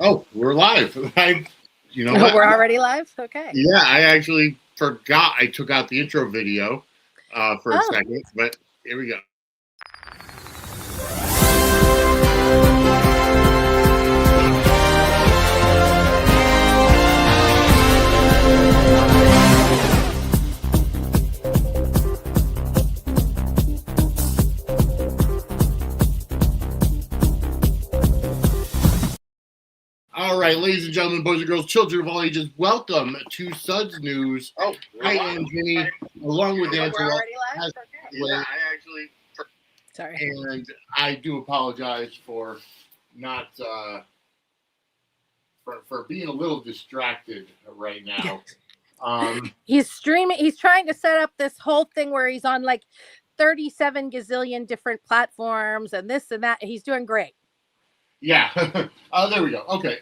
Oh, we're live. You know Oh, what? we're already live? Okay. Yeah, I actually forgot I took out the intro video for a second, but here we go. All right, ladies and gentlemen, boys and girls, children of all ages, welcome to Suds News. Oh, I am Vinnie, along with Angela. We're already live? Yeah, I actually. Sorry. And I do apologize for not for being a little distracted right now. He's streaming. He's trying to set up this whole thing where he's on like 37 gazillion different platforms and this and that. He's doing great. Yeah. There we go. Okay.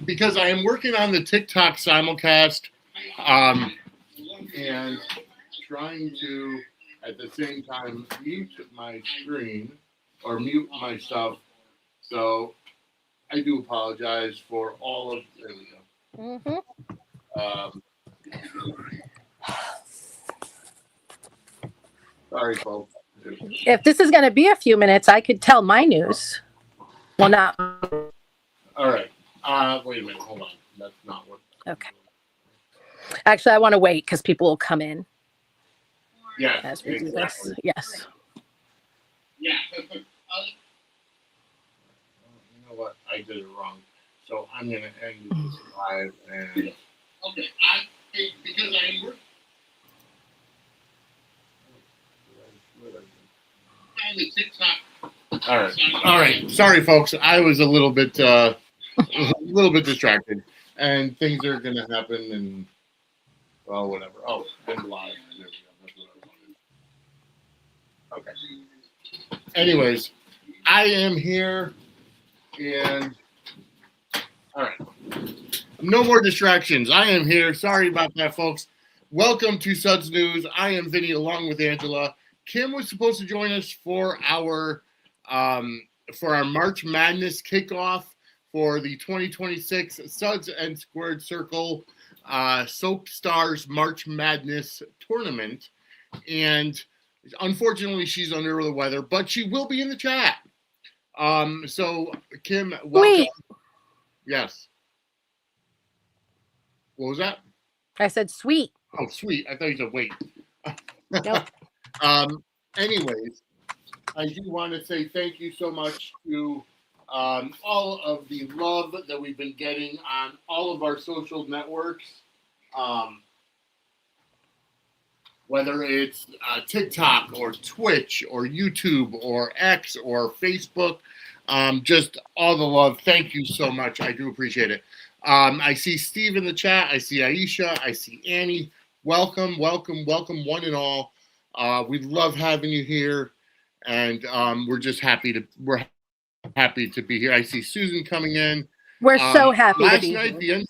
Because I am working on the TikTok simulcast, and trying to at the same time mute my screen or mute my stuff. So I do apologize for all of. There we go. Sorry, folks. If this is going to be a few minutes, I could tell my news. Well, not. All right. Wait a minute. Hold on. That's not what. Okay. Actually, I want to wait because people will come in. Yeah. As we do this. Yes. Yeah. You know what? I did it wrong. So I'm going to end this live and. Okay. Because I work. All right. Sorry, folks. I was a little bit distracted, and things are going to happen, and well, whatever. Oh, and live. There we go. That's what I wanted. Okay. Anyways, I am here, and all right. No more distractions. I am here. Sorry about that, folks. Welcome to Suds News. I am Vinnie, along with Angela. Kim was supposed to join us for our March Madness kickoff for the 2026 Suds and Squared Circle Soap Stars March Madness tournament, and unfortunately she's under the weather, but she will be in the chat. So Kim, welcome. Wait. Yes. What was that? I said sweet. Oh, sweet. I thought you said wait. Nope. Anyways, I do want to say thank you so much to all of the love that we've been getting on all of our social networks, whether it's TikTok or Twitch or YouTube or X or Facebook. Just all the love. Thank you so much. I do appreciate it. I see Steve in the chat. I see Aisha. I see Annie. Welcome, welcome, welcome, one and all. We love having you here, and we're just happy to be here. I see Susan coming in. We're so happy to be here.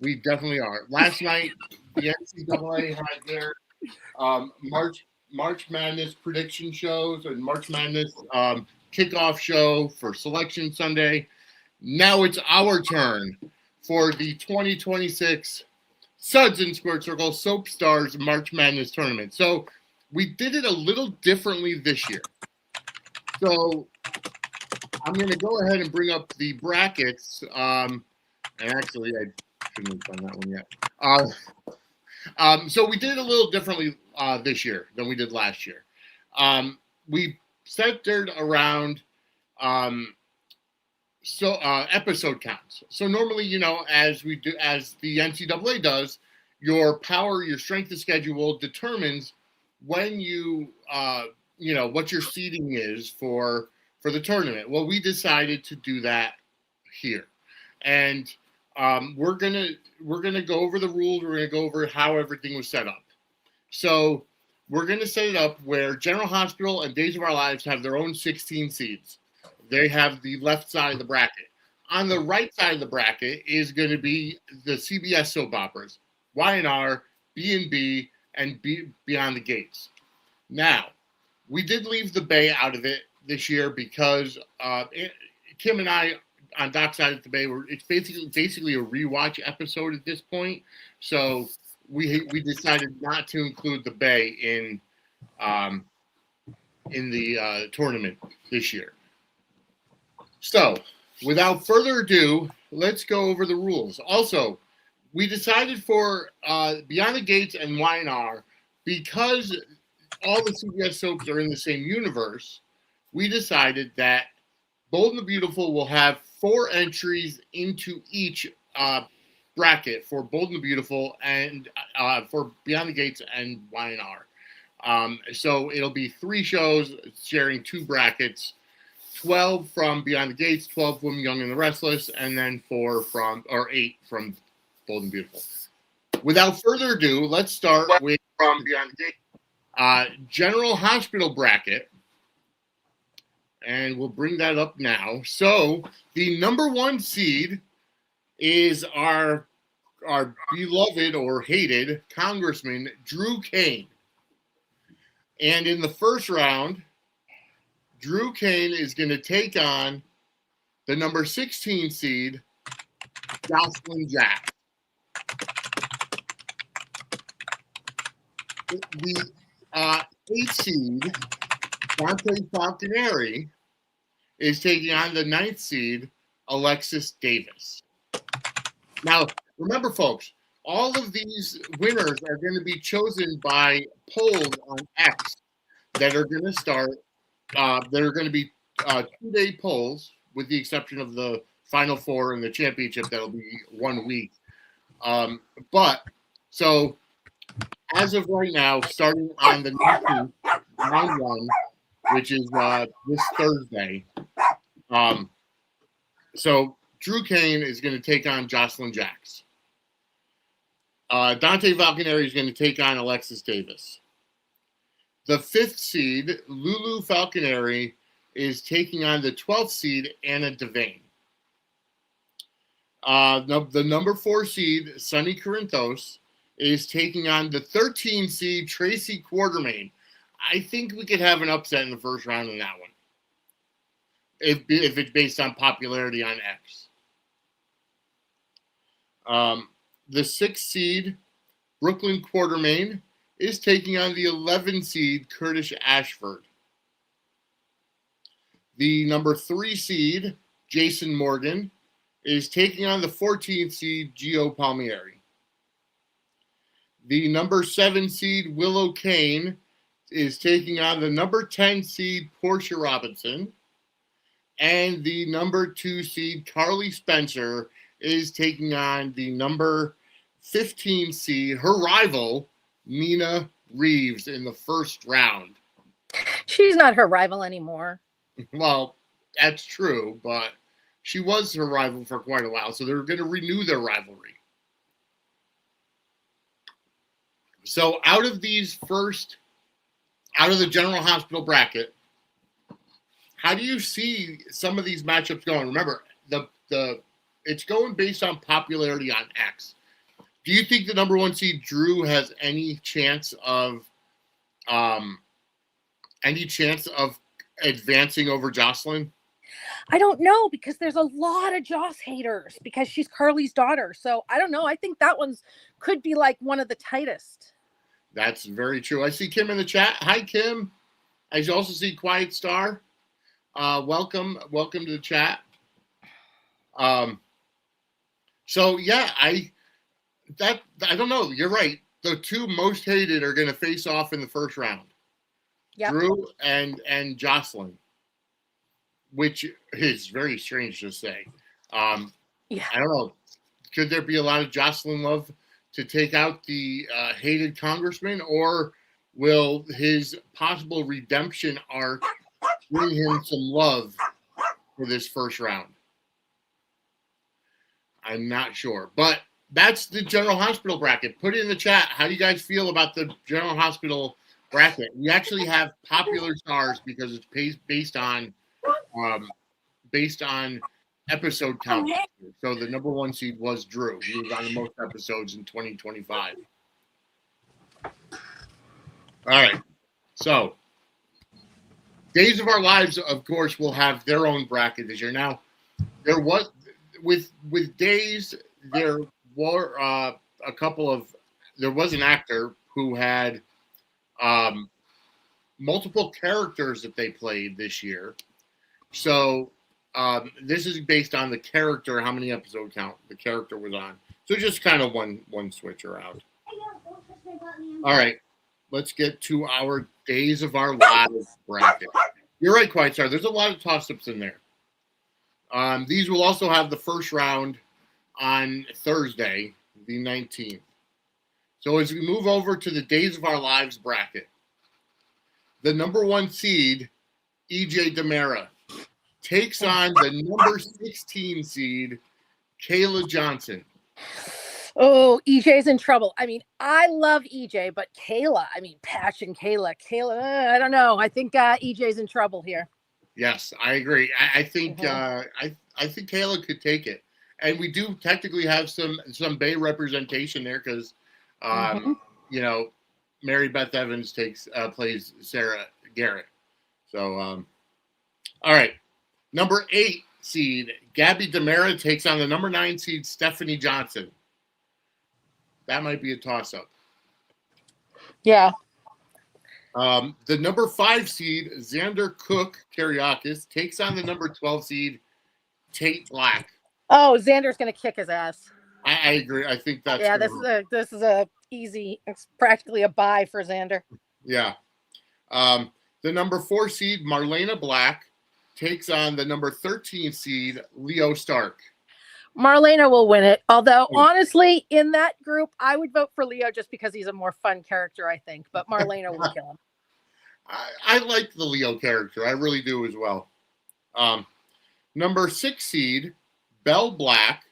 We definitely are. Last night, the NCAA had their March Madness prediction shows and March Madness kickoff show for Selection Sunday. Now it's our turn for the 2026 Suds and Squared Circle Soap Stars March Madness Tournament. So we did it a little differently this year. So I'm going to go ahead and bring up the brackets. And actually, I shouldn't have done that one yet. So we did it a little differently this year than we did last year. We centered around episode counts. So normally, as the NCAA does, your power, your strength of schedule determines when what your seeding is for the tournament. Well, we decided to do that here, and we're gonna go over the rules. We're gonna go over how everything was set up. So we're gonna set it up where General Hospital and Days of Our Lives have their own 16 seeds. They have the left side of the bracket. On the right side of the bracket is going to be the CBS soap operas, Y&R, B&B, and Beyond the Gates. Now, we did leave the Bay out of it this year because Kim and I on Dockside at the Bay. It's basically a rewatch episode at this point. So we decided not to include the Bay in the tournament this year. So, without further ado, let's go over the rules. Also, we decided for Beyond the Gates and Y&R, because all the CBS soaps are in the same universe, we decided that Bold and the Beautiful will have 4 entries into each bracket for Bold and the Beautiful and for Beyond the Gates and Y&R. So it'll be 3 shows sharing 2 brackets, 12 from Beyond the Gates, 12 from Young and the Restless, and then 8 from Bold and Beautiful. Without further ado, let's start with from Beyond the Gates. General Hospital bracket, and we'll bring that up now. So the number 1 seed is our beloved or hated Congressman Drew Kane. And in the first round, Drew Kane is going to take on the number 16 seed, Jocelyn Jack. The 8th seed, Dante Falconeri, is taking on the 9th seed, Alexis Davis. Now, remember, folks, all of these winners are going to be chosen by polls on X that are going to start. That are going to be 2-day polls, with the exception of the Final Four and the championship. That'll be 1 week. But so as of right now, starting on the 19th, round 1, which is this Thursday. So Drew Kane is going to take on Jocelyn Jacks. Dante Falconeri is going to take on Alexis Davis. The 5th seed, Lulu Falconeri, is taking on the 12th seed, Anna Devane. The number 4 seed, Sunny Corinthos, is taking on the 13th seed, Tracy Quartermain. I think we could have an upset in the first round in that one, if it's based on popularity on X. The 6th seed, Brooklyn Quartermain, is taking on the 11th seed, Curtis Ashford. The number 3 seed, Jason Morgan, is taking on the 14th seed, Gio Palmieri. The number 7 seed, Willow Kane, is taking on the number 10 seed, Portia Robinson. And the number 2 seed, Carly Spencer, is taking on the number 15 seed, her rival, Nina Reeves, in the first round. She's not her rival anymore. Well, that's true, but she was her rival for quite a while, so they're going to renew their rivalry. So out of the General Hospital bracket, how do you see some of these matchups going? Remember, it's going based on popularity on X. Do you think the number 1 seed Drew has any chance of advancing over Jocelyn? I don't know, because there's a lot of Joss haters because she's Carly's daughter. So I don't know. I think that one's could be like one of the tightest. That's very true. I see Kim in the chat. Hi, Kim. I also see Quiet Star. Welcome to the chat. So yeah, I don't know. You're right. The 2 most hated are going to face off in the first round. Yep. Drew and Jocelyn, which is very strange to say. I don't know. Could there be a lot of Jocelyn love to take out the hated congressman, or will his possible redemption arc bring him some love for this first round? I'm not sure, but that's the General Hospital bracket. Put it in the chat. How do you guys feel about the General Hospital bracket? We actually have popular stars because it's based on episode count. So the number 1 seed was Drew. He was on the most episodes in 2025. All right. So Days of Our Lives, of course, will have their own bracket this year. Now, There was with days. There were a couple of. There was an actor who had multiple characters that they played this year. So this is based on the character, how many episode count the character was on. So just kind of one switch around. All right, let's get to our Days of Our Lives bracket. You're right, Quiet Star. There's a lot of toss-ups in there. These will also have the first round on Thursday, the 19th. So as we move over to the Days of Our Lives bracket, the number 1 seed, EJ Demera, takes on the number 16 seed, Kayla Johnson. Oh, EJ's in trouble. I mean, I love EJ, but Kayla, I mean, Passion Kayla, I don't know. I think EJ's in trouble here. Yes, I agree. I think I think Kayla could take it, and we do technically have some Bay representation there because, you know, Mary Beth Evans plays Sarah Garrett. So, all right, number 8 seed Gabby Demera takes on the number 9 seed Stephanie Johnson. That might be a toss-up. Yeah. The number 5 seed, Xander Cook Kariakis, takes on the number 12 seed, Tate Black. Oh, Xander's going to kick his ass. I agree. I think that's this is a easy. It's practically a bye for Xander. Yeah. The number 4 seed, Marlena Black, takes on the number 13 seed, Leo Stark. Marlena will win it. Although, honestly, in that group, I would vote for Leo just because he's a more fun character, I think. But Marlena will kill him. I like the Leo character. I really do as well. Number 6 seed, Belle Black,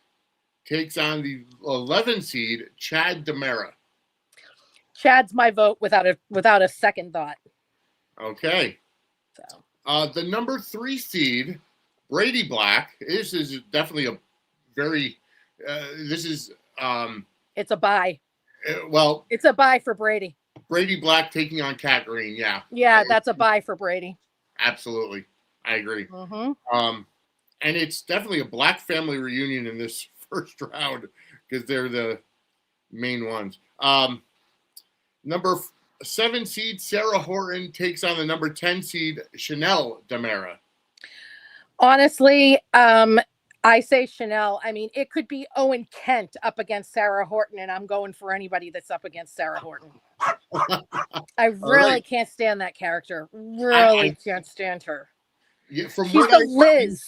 takes on the 11 seed, Chad Demera. Chad's my vote without a second thought. Okay. So. The number 3 seed, Brady Black. This is definitely a very it's a bye. Well, it's a bye for Brady. Brady Black taking on Kat Green. Yeah, that's a bye for Brady. Absolutely, I agree. Mm-hmm. And it's definitely a Black family reunion in this first round because they're the main ones. Number 7 seed Sarah Horton takes on the number 10 seed Chanel Demera. Honestly, I say Chanel. I mean, it could be Owen Kent up against Sarah Horton, and I'm going for anybody that's up against Sarah Horton. I really can't stand that character. Really can't stand her. Yeah, she's the Liz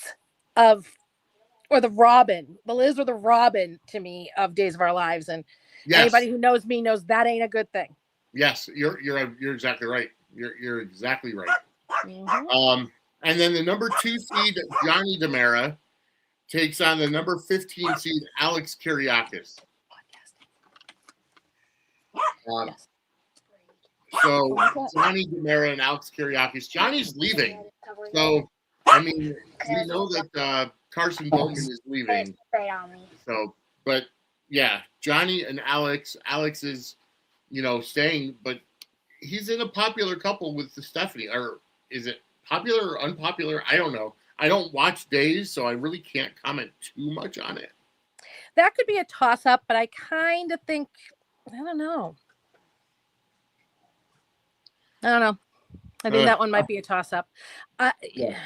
or the Robin. The Liz or the Robin to me of Days of Our Lives. And anybody who knows me knows that ain't a good thing. Yes, you're exactly right. You're exactly right. Mm-hmm. And then the number 2 seed Johnny Demera takes on the number 15 seed Alex Kiriakis. So Johnny Demera and Alex Kiriakis. Johnny's leaving. So, I mean, we know that Carson Bowman is leaving. So, but yeah, Johnny and Alex is, staying, but he's in a popular couple with Stephanie. Or is it popular or unpopular? I don't know. I don't watch Days, so I really can't comment too much on it. That could be a toss-up, but I kind of think, I don't know. I think that one might be a toss-up. Yeah.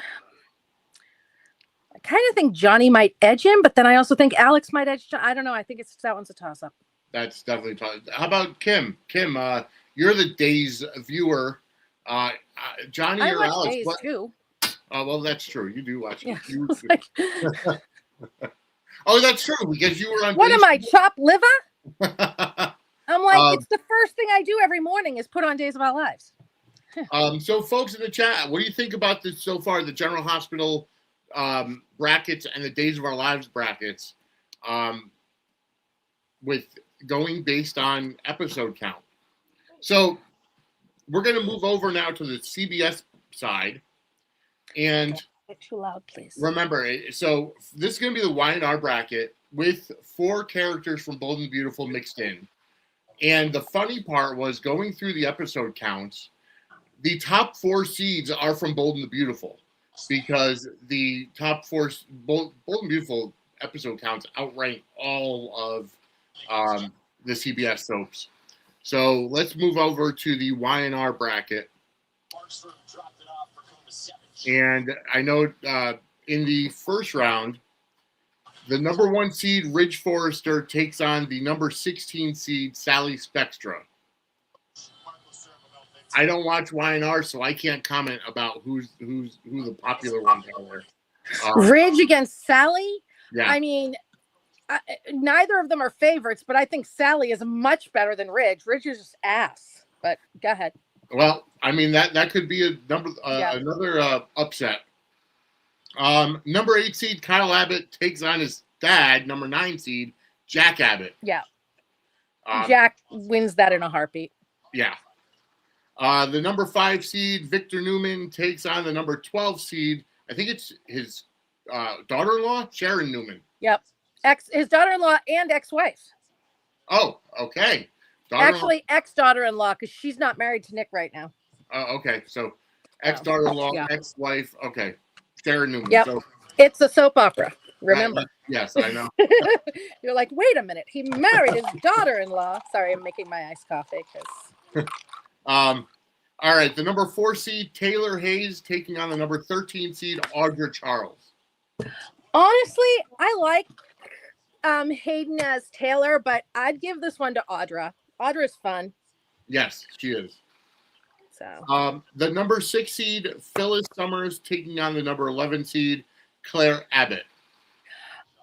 I kind of think Johnny might edge him, but then I also think Alex might edge. I don't know. I think that one's a toss-up. That's definitely toss. How about Kim? Kim, you're the Days viewer. Johnny or Alex? Days too. Oh, well, that's true. You do watch it. Yeah. Oh, that's true, because you were on. What am I, chopped liver? I'm like, it's the first thing I do every morning is put on Days of Our Lives. So, folks in the chat, what do you think about this so far? The General Hospital brackets and the Days of Our Lives brackets, with going based on episode count. So, we're going to move over now to the CBS side. And too loud, please. Remember, so this is going to be the Y&R bracket with 4 characters from Bold and Beautiful mixed in. And the funny part was going through the episode counts, the top 4 seeds are from Bold and the Beautiful. because the top four Bold and Beautiful episode counts outrank all of the CBS soaps. So let's move over to the Y&R bracket. And I know in the first round, the number 1 seed, Ridge Forrester, takes on the number 16 seed, Sally Spectra. I don't watch Y&R, so I can't comment about who the popular ones are there. Ridge against Sally? Yeah. I mean, neither of them are favorites, but I think Sally is much better than Ridge. Ridge is just ass. But go ahead. Well, I mean that could be another upset. Number 8 seed Kyle Abbott takes on his dad, number 9 seed Jack Abbott. Yeah. Jack wins that in a heartbeat. Yeah. The number 5 seed Victor Newman takes on the number 12 seed. I think it's his daughter-in-law, Sharon Newman. Yep. His daughter-in-law and ex-wife. Oh, okay. Actually, ex-daughter-in-law, because she's not married to Nick right now. Okay. So ex-daughter-in-law, ex-wife. Okay. Sharon Newman. Yep. So, it's a soap opera. Remember. Yes, I know. You're like, wait a minute. He married his daughter-in-law. Sorry, I'm making my iced coffee. All right. The number 4 seed, Taylor Hayes, taking on the number 13 seed, Audra Charles. Honestly, I like Hayden as Taylor, but I'd give this one to Audra. Audra's fun. Yes, she is. So the number 6 seed, Phyllis Summers, taking on the number 11 seed, Claire Abbott.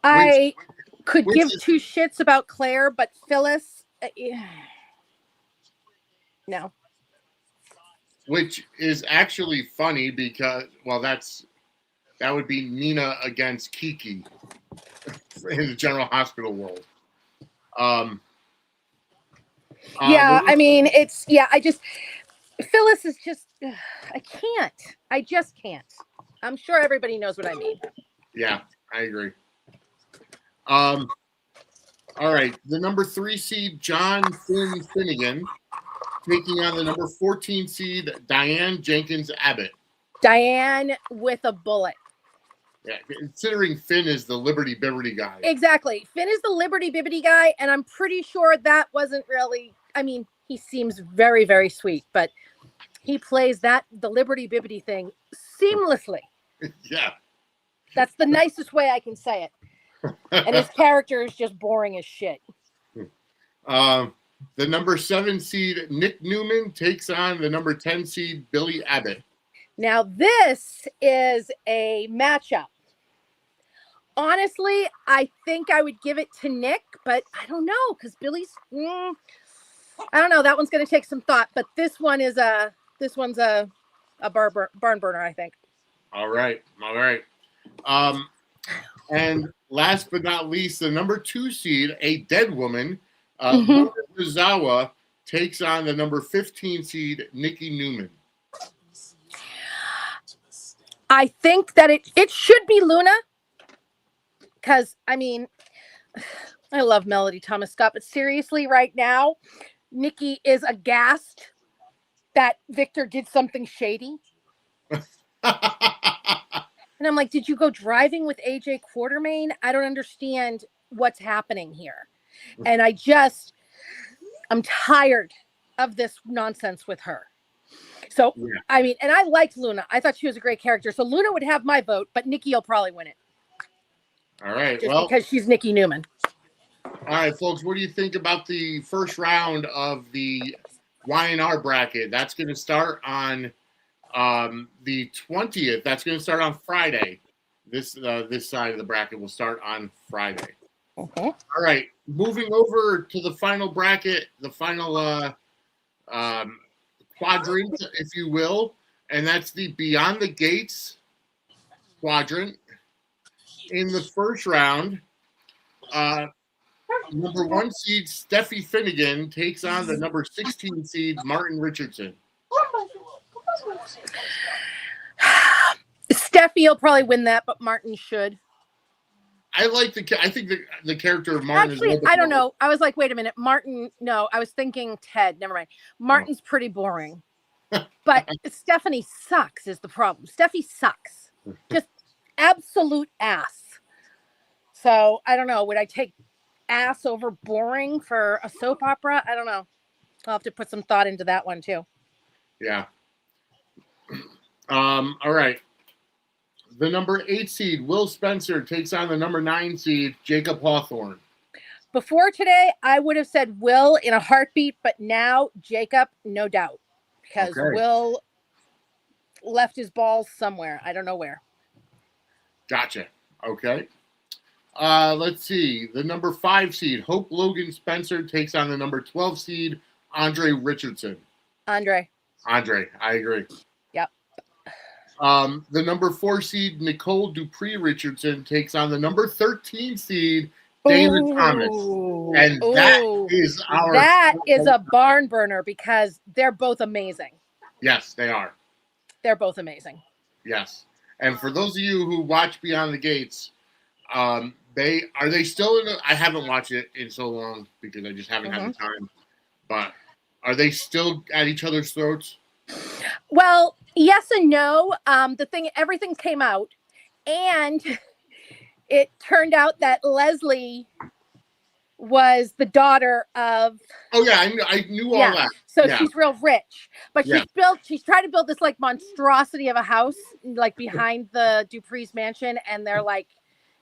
I could give 2 shits about Claire, but Phyllis, no. Which is actually funny because, well, that would be Nina against Kiki in the General Hospital world. I mean, Phyllis is just, I just can't. I'm sure everybody knows what I mean. Yeah, I agree. All right. The number 3 seed, John Finnegan, taking on the number 14 seed, Diane Jenkins Abbott. Diane with a bullet. Yeah, considering Finn is the Liberty Bibbity guy. Exactly. Finn is the Liberty Bibbity guy, and I'm pretty sure that wasn't really, I mean, he seems very, very sweet, but he plays the Liberty Bibbity thing seamlessly. Yeah. That's the nicest way I can say it. And his character is just boring as shit. The number 7 seed, Nick Newman, takes on the number 10 seed, Billy Abbott. Now, this is a matchup. Honestly, I think I would give it to Nick, but I don't know, because Billy's, I don't know. That one's going to take some thought, but this one's a barn burner, I think. All right. And last but not least, the number 2 seed, a dead woman, Rizawa, takes on the number 15 seed, Nikki Newman. I think that it should be Luna, because, I mean, I love Melody Thomas Scott, but seriously, right now, Nikki is aghast that Victor did something shady. And I'm like, did you go driving with AJ Quartermain? I don't understand what's happening here. And I'm tired of this nonsense with her. So, yeah. I mean, and I liked Luna. I thought she was a great character. So Luna would have my vote, but Nikki will probably win it. All right. Just because she's Nikki Newman. All right, folks, what do you think about the first round of the Y&R bracket? That's going to start on the 20th. That's going to start on Friday. This side of the bracket will start on Friday. Okay. All right. Moving over to the final bracket, the final quadrant, if you will, and that's the Beyond the Gates quadrant. In the first round, number 1 seed Steffi Finnegan takes on the number 16 seed Martin Richardson. Steffi will probably win that, but Martin should. I think the character of Martin. Actually, I don't know. I was like, wait a minute, Martin. No, I was thinking Ted. Never mind. Martin's pretty boring, but Stephanie sucks is the problem. Steffi sucks. Just absolute ass. So I don't know. Would I take ass over boring for a soap opera? I don't know. I'll have to put some thought into that one too. Yeah. All right. The number 8 seed, Will Spencer, takes on the number 9 seed, Jacob Hawthorne. Before today, I would have said Will in a heartbeat, but now Jacob, no doubt, because Will left his balls somewhere. I don't know where. Gotcha. Okay. Let's see. The number 5 seed, Hope Logan Spencer, takes on the number 12 seed, Andre Richardson. Andre, I agree. Yep. The number 4 seed, Nicole Dupree Richardson, takes on the number 13 seed, Dana Thomas. And that is a barn burner because they're both amazing. Yes, they are. They're both amazing. Yes. And for those of you who watch Beyond the Gates, they still in I haven't watched it in so long because I just haven't had the time. But are they still at each other's throats? Well, yes and no. Everything came out, and it turned out that Leslie was the daughter of. Oh yeah, I knew all that. So she's real rich, but she's trying to build this like monstrosity of a house like behind the Dupree's mansion, and they're like,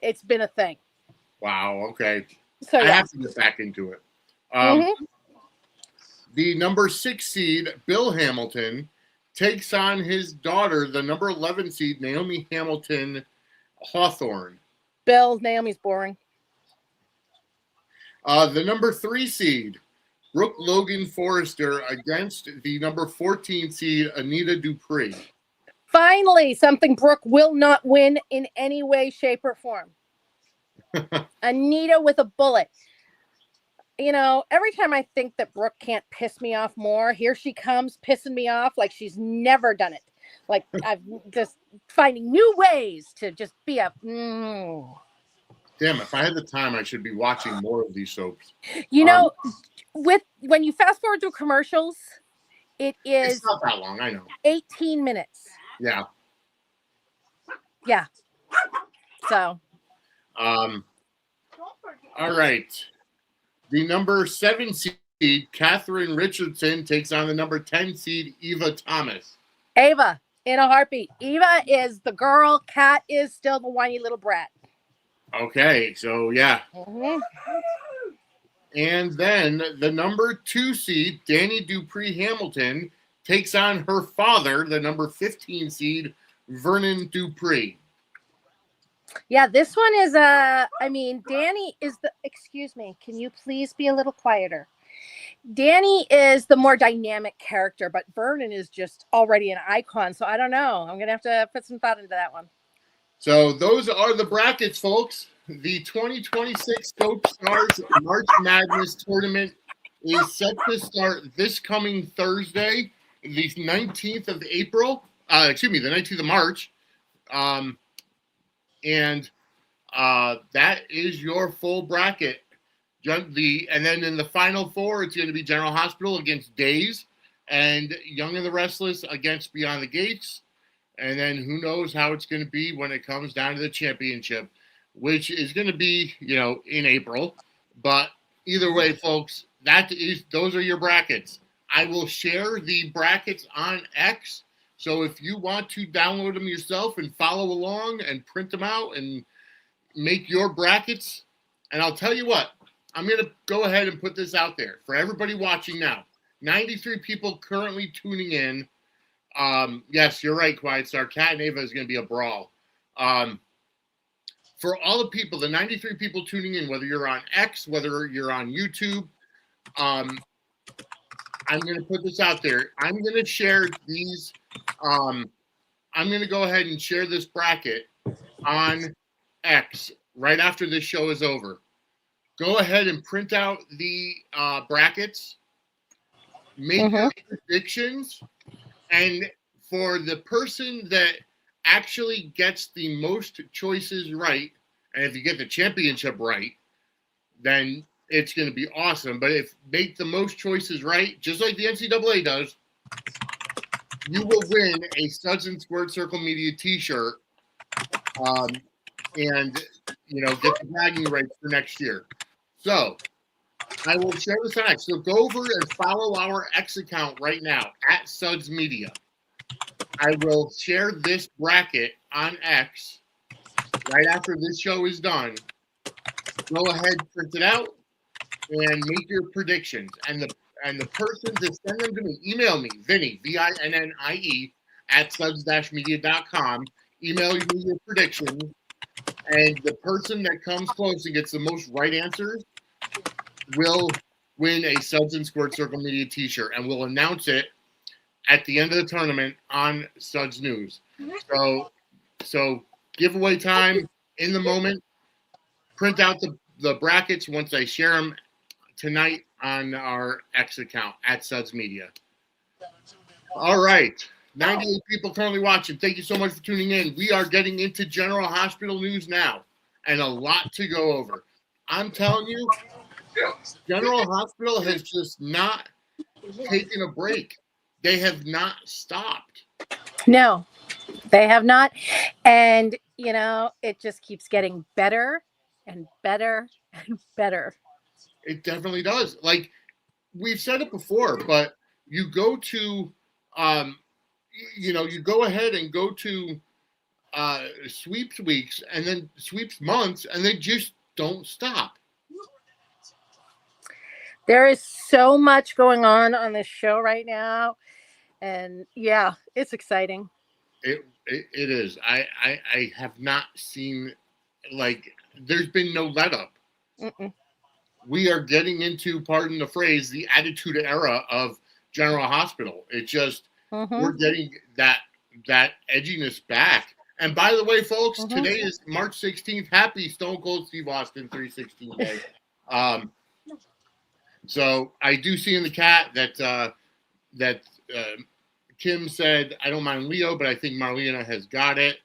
it's been a thing. Wow. Okay. So I have to get back into it. The number 6 seed, Bill Hamilton, takes on his daughter, the number 11 seed, Naomi Hamilton Hawthorne. Bill, Naomi's boring. The number 3 seed, Brooke Logan Forrester, against the number 14 seed, Anita Dupree. Finally, something Brooke will not win in any way, shape, or form. Anita with a bullet. You know, every time I think that Brooke can't piss me off more, here she comes pissing me off like she's never done it. Like I've just finding new ways to just be a. Damn, if I had the time, I should be watching more of these soaps. You know, when you fast forward through commercials, it's not that long. I know. 18 minutes. Yeah. Yeah. So. All right. The number 7 seed, Catherine Richardson, takes on the number 10 seed, Eva Thomas. Ava, in a heartbeat. Eva is the girl. Kat is still the whiny little brat. Okay, so yeah. And then the number 2 seed, Danny Dupree Hamilton, takes on her father, the number 15 seed, Vernon Dupree. Yeah, this one is Danny is excuse me, can you please be a little quieter? Danny is the more dynamic character, but Vernon is just already an icon. So I don't know. I'm going to have to put some thought into that one. So those are the brackets, folks. The 2026 Soap Stars March Madness Tournament is set to start this coming Thursday, the 19th of April. The 19th of March. And that is your full bracket. And then in the final 4, it's going to be General Hospital against Days, and Young and the Restless against Beyond the Gates. And then who knows how it's going to be when it comes down to the championship, which is going to be, in April. But either way, folks, those are your brackets. I will share the brackets on X. So if you want to download them yourself and follow along and print them out and make your brackets, and I'll tell you what, I'm going to go ahead and put this out there for everybody watching now. 93 people currently tuning in. Yes, you're right, Quiet Star. Cat and Ava is going to be a brawl. For all the people, the 93 people tuning in, whether you're on X, whether you're on YouTube, I'm going to put this out there. I'm going to share these. I'm going to go ahead and share this bracket on X right after this show is over. Go ahead and print out the brackets, make your predictions, and for the person that actually gets the most choices right, and if you get the championship right, then it's going to be awesome. But if make the most choices right, just like the NCAA does, you will win a Suds and Squirt Circle Media t-shirt and get the bragging rights for next year. So I will share this on X. So go over and follow our X account right now at Suds Media. I will share this bracket on X right after this show is done. Go ahead, print it out, and make your predictions. And the person to send them to me, email me, Vinnie, Vinnie, at suds-media.com. Email me your predictions. And the person that comes close and gets the most right answers will win a Suds and Squirt Circle Media t-shirt. And we'll announce it at the end of the tournament on Suds News. So giveaway time in the moment. Print out the brackets once I share them tonight on our X account at Suds Media. All right. 98 people currently watching. Thank you so much for tuning in. We are getting into General Hospital news now, and a lot to go over. I'm telling you, General Hospital has just not taken a break. They have not stopped. No, they have not. And, it just keeps getting better and better and better. It definitely does. Like, we've said it before, but you go to, you go ahead and go to sweeps weeks and then sweeps months, and they just don't stop. There is so much going on this show right now. And yeah, it's exciting. It is. I have not seen, there's been no let up. Mm-mm. We are getting into, pardon the phrase, the attitude era of General Hospital. It just, we're getting that edginess back. And by the way, folks, today is March 16th. Happy Stone Cold Steve Austin 316 day. So I do see in the chat that Kim said, I don't mind Leo, but I think Marlena has got it.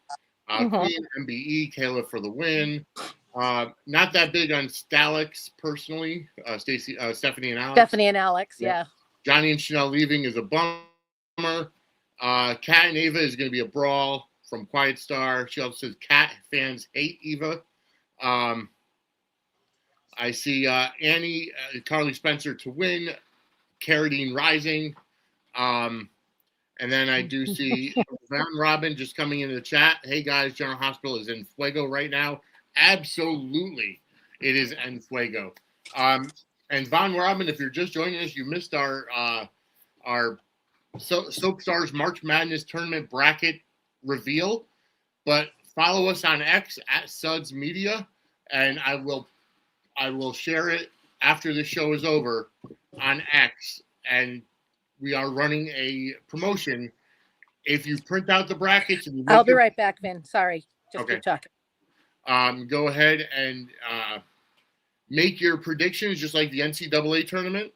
Queen, MBE, Kayla for the win. Not that big on Stalix personally. Stephanie and Alex. Stephanie and Alex, yeah. Johnny and Chanel leaving is a bummer. Kat and Ava is going to be a brawl from Quiet Star. She also says Kat fans hate Eva. I see Annie, Carly Spencer to win. Carradine rising. And then I do see Van Robin just coming into the chat. Hey guys, General Hospital is in fuego right now. Absolutely, it is en fuego. And Von Robin, if you're just joining us, you missed our Soap Stars March Madness tournament bracket reveal. But follow us on X at Suds Media, and I will share it after the show is over on X. And we are running a promotion. If you print out the brackets, and I'll be right back, Vin. Sorry, just keep talking. Go ahead and make your predictions just like the NCAA tournament,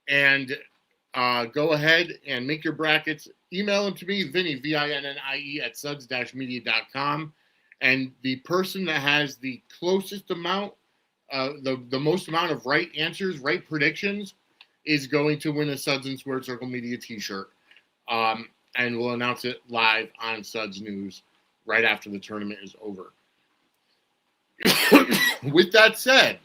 and go ahead and make your brackets. Email them to me, Vinnie, Vinnie at suds-media.com, and the person that has the closest amount, the most amount of right answers, right predictions, is going to win a Suds and Squared Circle Media t-shirt. And we'll announce it live on Suds News right after the tournament is over. With that said,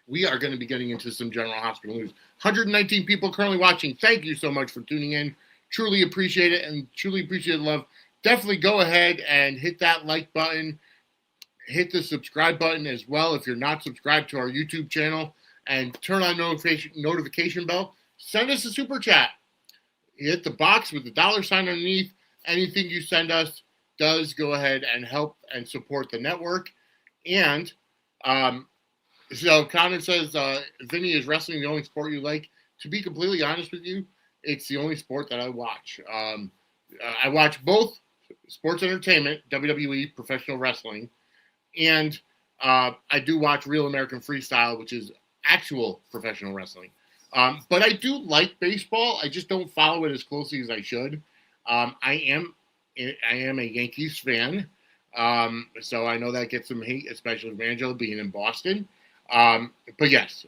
we are going to be getting into some General Hospital news. 119 people currently watching. Thank you so much for tuning in. Truly appreciate it, and truly appreciate the love. Definitely go ahead and hit that like button. Hit the subscribe button as well if you're not subscribed to our YouTube channel. And turn on notification bell. Send us a super chat. Hit the box with the $ underneath. Anything you send us does go ahead and help and support the network. And so Conan says, Vinnie, is wrestling the only sport you like? To be completely honest with you, it's the only sport that I watch. I watch both sports entertainment, WWE, professional wrestling, and I do watch Real American Freestyle, which is actual professional wrestling. But I do like baseball. I just don't follow it as closely as I should. I am a Yankees fan. So I know that gets some hate, especially with Angela being in Boston. But yes,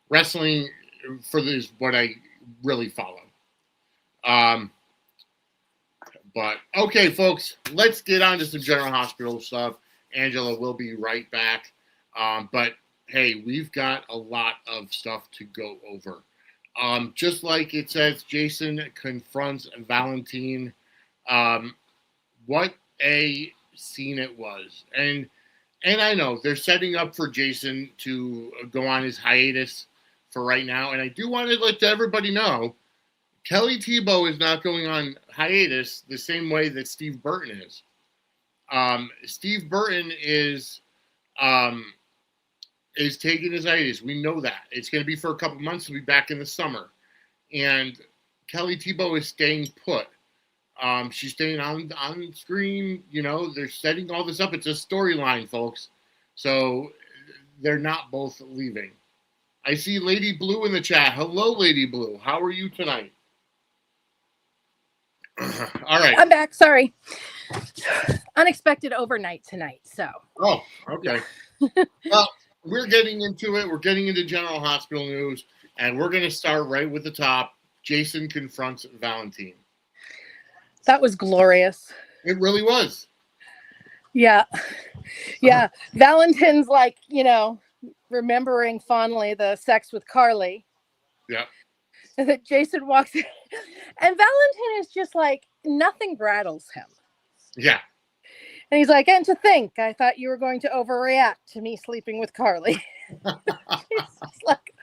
wrestling is what I really follow. But okay, folks, let's get on to some General Hospital stuff. Angela will be right back. But hey, we've got a lot of stuff to go over. Just like it says, Jason confronts Valentin. What a scene it was. And I know they're setting up for Jason to go on his hiatus for right now. And I do want to let everybody know, Kelly Tebow is not going on hiatus the same way that Steve Burton is. Steve Burton is taking his hiatus. We know that. It's going to be for a couple months. He'll be back in the summer. And Kelly Tebow is staying put. She's staying on screen. You know, they're setting all this up. It's a storyline, folks. So they're not both leaving. I see Lady Blue in the chat. Hello, Lady Blue. How are you tonight? All right. I'm back. Sorry. Unexpected overnight tonight. So. Oh, okay. Well, we're getting into it. We're getting into General Hospital news, and we're going to start right with the top. Jason confronts Valentin. That was glorious. It really was. Yeah. Yeah. Valentin's like, remembering fondly the sex with Carly. Yeah. And that Jason walks in, and Valentin is just like, nothing rattles him. Yeah. And he's like, and to think, I thought you were going to overreact to me sleeping with Carly. It's like,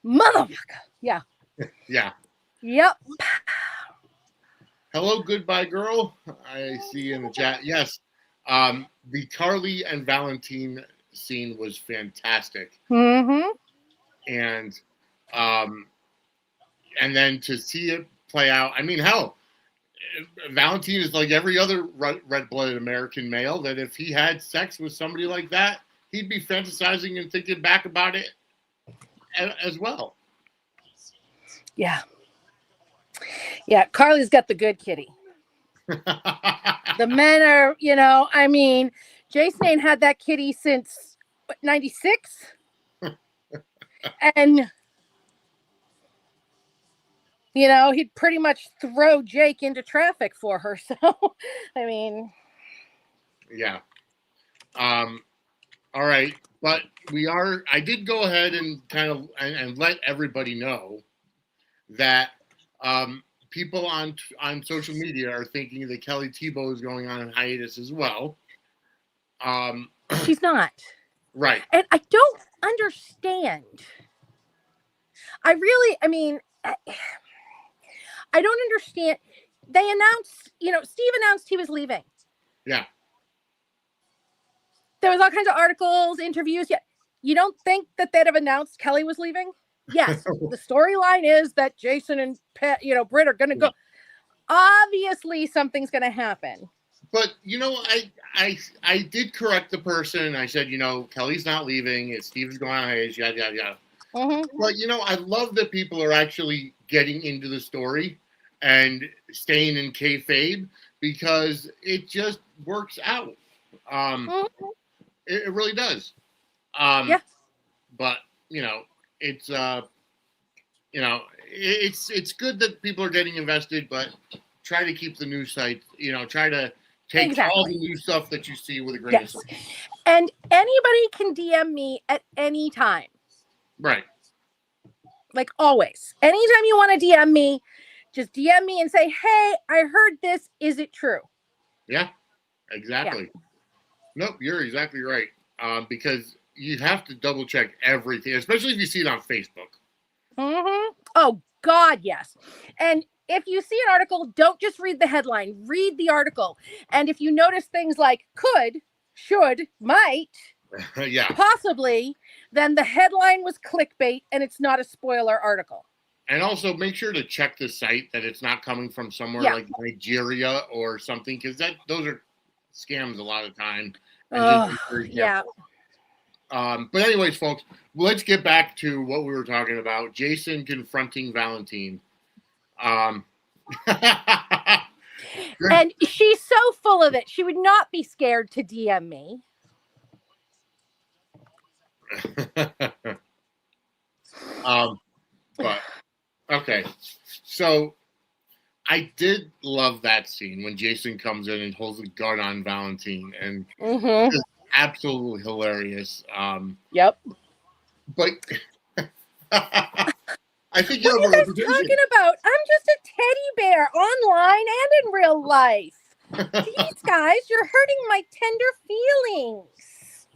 motherfucker. Yeah. Yeah. Yep. Hello, goodbye, girl. I see you in the chat. Yes. The Carly and Valentin scene was fantastic. Mm-hmm. And then to see it play out, I mean, hell, Valentin is like every other red-blooded American male, that if he had sex with somebody like that, he'd be fantasizing and thinking back about it as well. Yeah. Yeah, Carly's got the good kitty. The men are, I mean, Jason ain't had that kitty since, 96? And, he'd pretty much throw Jake into traffic for her. So, I mean. Yeah. All right. But I did go ahead and kind of, and let everybody know that people on social media are thinking that Kelly Tebow is going on a hiatus as well. She's not. Right. And I don't understand. I don't understand. They announced, Steve announced he was leaving. Yeah. There was all kinds of articles, interviews. Yeah. You don't think that they'd have announced Kelly was leaving? Yes. The storyline is that Jason and Britt are going to go. Obviously, something's going to happen. But, I did correct the person. I said, Kelly's not leaving. It's Steve's going on hiatus, yada, yada, yada. Mm-hmm. But, I love that people are actually getting into the story and staying in kayfabe, because it just works out. Mm-hmm. It really does. Yeah. But, it's it's good that people are getting invested, but try to keep the news site, try to take all the new stuff that you see with a grain of salt. And anybody can DM me at any time. Right. Like always. Anytime you want to DM me, just DM me and say, hey, I heard this. Is it true? Yeah, exactly. Yeah. Nope, you're exactly right. Because you have to double check everything, especially if you see it on Facebook. Mm-hmm. Oh, God, yes. And if you see an article, don't just read the headline. Read the article. And if you notice things like could, should, might, yeah, possibly, then the headline was clickbait and it's not a spoiler article. And also make sure to check the site, that it's not coming from somewhere like Nigeria or something, because those are scams a lot of time. Yeah. But anyways, folks, let's get back to what we were talking about. Jason confronting Valentin. And she's so full of it. She would not be scared to DM me. But okay, so I did love that scene when Jason comes in and holds a gun on Valentin, and Mm-hmm. just absolutely hilarious. Yep. But I think you What are have you a guys reputation. talking about? I'm just a teddy bear online and in real life. Jeez, guys, you're hurting my tender feelings.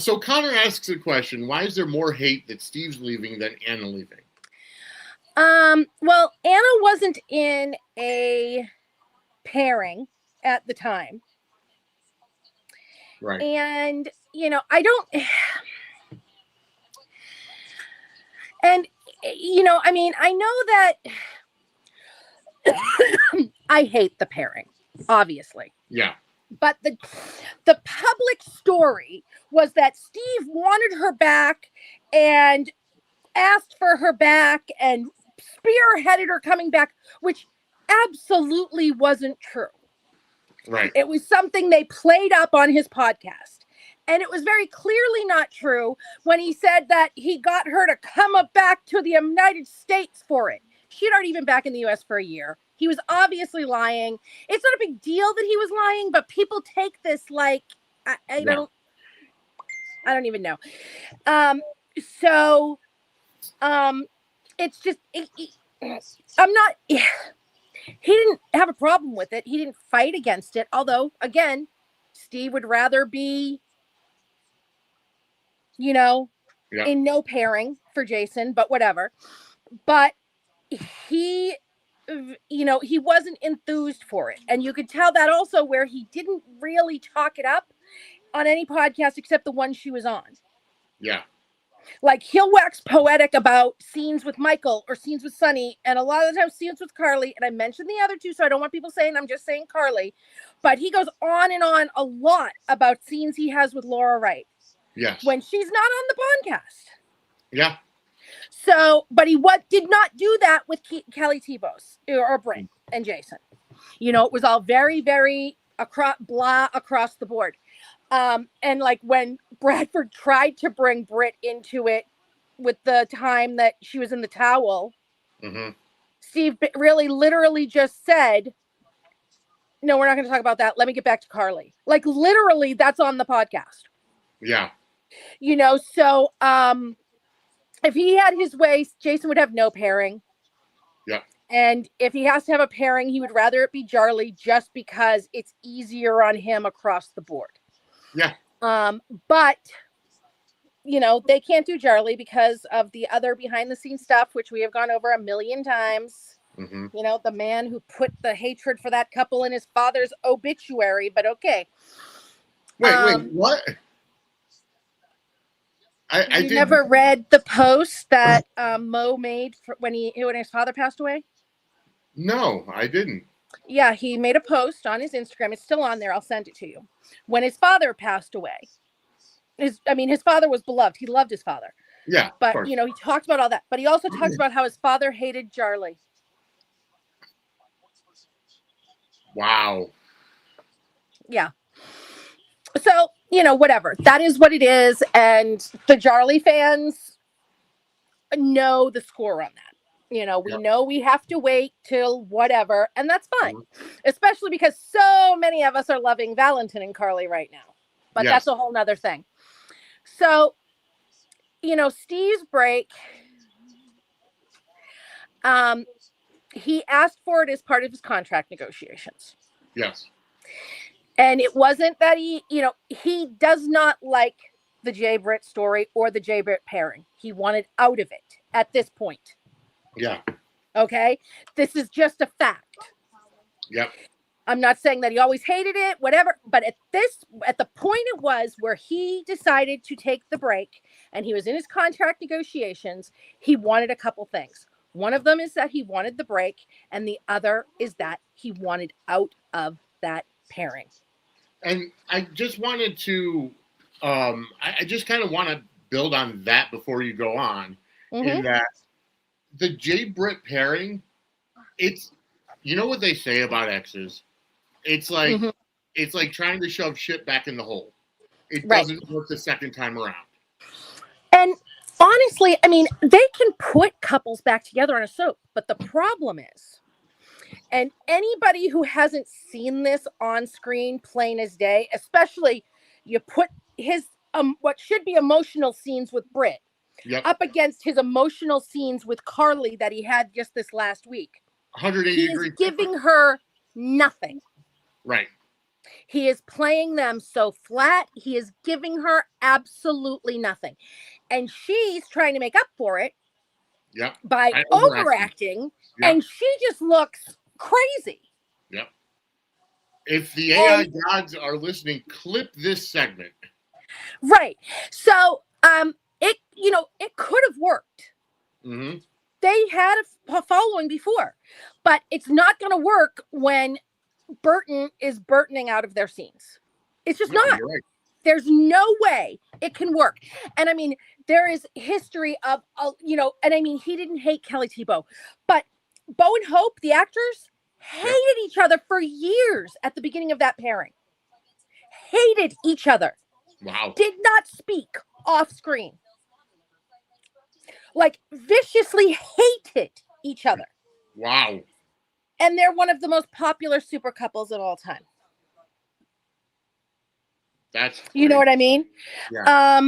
So Connor asks a question: why is there more hate that Steve's leaving than Anna leaving? Well, Anna wasn't in a pairing at the time. Right. And, I don't. And, I mean, I know that I hate the pairing, obviously. Yeah. But the public story was that Steve wanted her back and asked for her back and spearheaded her coming back, which absolutely wasn't true. Right. It was something they played up on his podcast. And it was very clearly not true when he said that he got her to come back to the United States for it. She'd already been back in the US for a year. He was obviously lying. It's not a big deal that he was lying, but people take this like, I don't even know. It's just, I'm not, he didn't have a problem with it. He didn't fight against it. Although, again, Steve would rather be, in no pairing for Jason, but whatever. But he, he wasn't enthused for it. And you could tell that also where he didn't really talk it up on any podcast except the one she was on. Yeah. Like, he'll wax poetic about scenes with Michael or scenes with Sonny, and a lot of the time scenes with Carly. And I mentioned the other two, so I don't want people saying I'm just saying Carly. But he goes on and on a lot about scenes he has with Laura Wright. Yes. When she's not on the podcast. Yeah. So, but he did not do that with Kelly Tebos or Britt and Jason. It was all very, very across the board. And like when Bradford tried to bring Britt into it with the time that she was in the towel, Steve really literally just said, no, we're not going to talk about that. Let me get back to Carly. Like, literally, that's on the podcast. Yeah. So if he had his way, Jason would have no pairing. Yeah. And if he has to have a pairing, he would rather it be Jarly just because it's easier on him across the board. Yeah. But they can't do Jarly because of the other behind the scenes stuff, which we have gone over a million times. The man who put the hatred for that couple in his father's obituary, but okay. Wait, what? I never read the post that Mo made when his father passed away? No, I didn't. Yeah, he made a post on his Instagram. It's still on there. I'll send it to you. When his father passed away. His father was beloved. He loved his father. Yeah. But, he talked about all that. But he also talks about how his father hated Jarly. Wow. Yeah. So, whatever. That is what it is. And the Jarly fans know the score on that. We know we have to wait till whatever. And that's fine. Especially because so many of us are loving Valentin and Carly right now. But that's a whole nother thing. So, Steve's break, he asked for it as part of his contract negotiations. Yes. And it wasn't that he does not like the Jay Britt story or the Jay Britt pairing. He wanted out of it at this point. Yeah. Okay? This is just a fact. Yep. I'm not saying that he always hated it, whatever, but at the point it was where he decided to take the break and he was in his contract negotiations, he wanted a couple things. One of them is that he wanted the break, and the other is that he wanted out of that pairing. And I just wanted to, I just kind of want to build on that before you go on, in that the Jay Britt pairing, it's, what they say about exes? It's like, it's like trying to shove shit back in the hole. It doesn't work the second time around. And honestly, they can put couples back together on a soap, but the problem is And anybody who hasn't seen this on screen, plain as day, especially you put his what should be emotional scenes with Britt up against his emotional scenes with Carly that he had just this last week. 180 He degrees. is giving her nothing. Right. He is playing them so flat. He is giving her absolutely nothing. And she's trying to make up for it by overacting. And she just looks crazy. Yep. If the AI gods are listening, clip this segment. Right. So, it could have worked. Mm-hmm. They had a following before, but it's not going to work when Burton is Burtoning out of their scenes. It's just not. Right. There's no way it can work. And I mean, there is history of, and I mean, he didn't hate Kelly Tebow, but Bo and Hope, the actors, hated each other for years at the beginning of that pairing. Hated each other. Wow. Did not speak off screen. Like, viciously hated each other. Wow. And they're one of the most popular super couples of all time. That's great. You know what I mean? Yeah.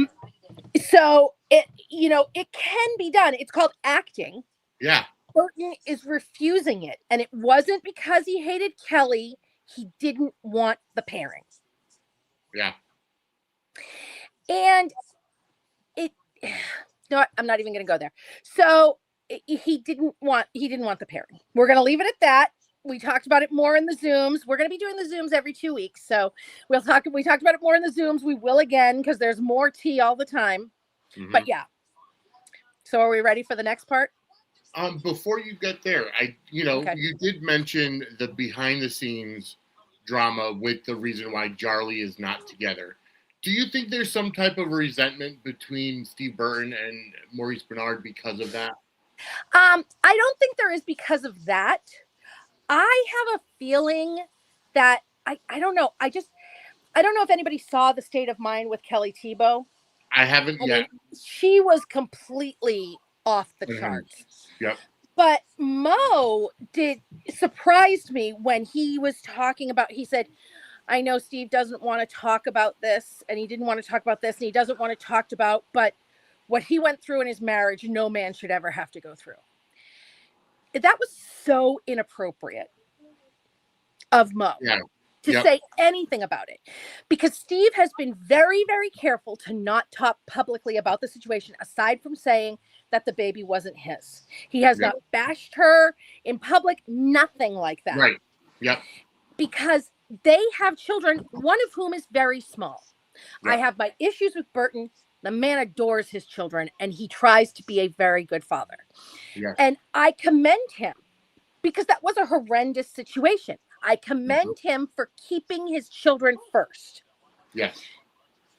So it can be done. It's called acting. Yeah. Burton is refusing it. And it wasn't because he hated Kelly. He didn't want the pairing. Yeah. And no, I'm not even going to go there. So he didn't want the pairing. We're going to leave it at that. We talked about it more in the Zooms. We're going to be doing the Zooms every 2 weeks. So we talked about it more in the Zooms. We will again, because there's more tea all the time. Mm-hmm. But yeah. So are we ready for the next part? Before you get there, you did mention the behind the scenes drama with the reason why Charlie is not together. Do you think there's some type of resentment between Steve Burton and Maurice Bernard because of that? I don't think there is because of that. I have a feeling that I don't know. I don't know if anybody saw The State of Mind with Kelly Tebow. I haven't yet. She was completely off the charts. Yep. But Mo surprised me when he was talking about, he said, I know Steve doesn't want to talk about this, and he didn't want to talk about this, and he doesn't want to talk about, but what he went through in his marriage, no man should ever have to go through. That was so inappropriate of Mo to say anything about it, because Steve has been very, very careful to not talk publicly about the situation, aside from saying that the baby wasn't his. He has not bashed her in public, nothing like that. Right. Yep. Because they have children, one of whom is very small. Yep. I have my issues with Burton. The man adores his children, and he tries to be a very good father. Yes. And I commend him, because that was a horrendous situation. I commend him for keeping his children first. Yes.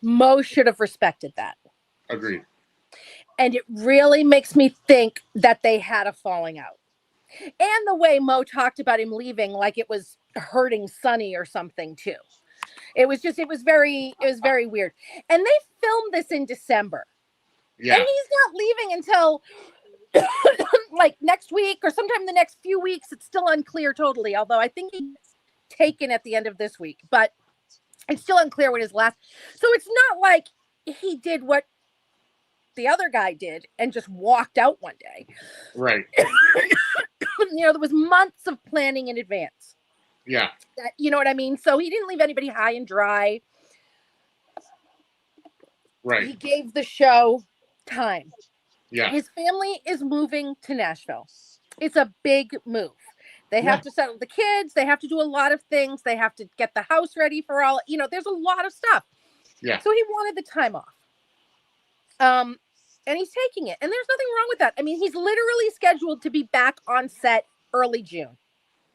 Mo should have respected that. Agreed. And it really makes me think that they had a falling out. And the way Mo talked about him leaving, like it was hurting Sonny or something too. It was very weird. And they filmed this in December. Yeah. And he's not leaving until like next week or sometime in the next few weeks. It's still unclear totally, although I think he's taken at the end of this week, but it's still unclear what his last. So it's not like he did what the other guy did and just walked out one day. Right. There was months of planning in advance. Yeah. You know what I mean? So he didn't leave anybody high and dry. Right. He gave the show time. Yeah. His family is moving to Nashville. It's a big move. They have to settle the kids. They have to do a lot of things. They have to get the house ready for all, there's a lot of stuff. Yeah. So he wanted the time off. And he's taking it. And there's nothing wrong with that. I mean, he's literally scheduled to be back on set early June.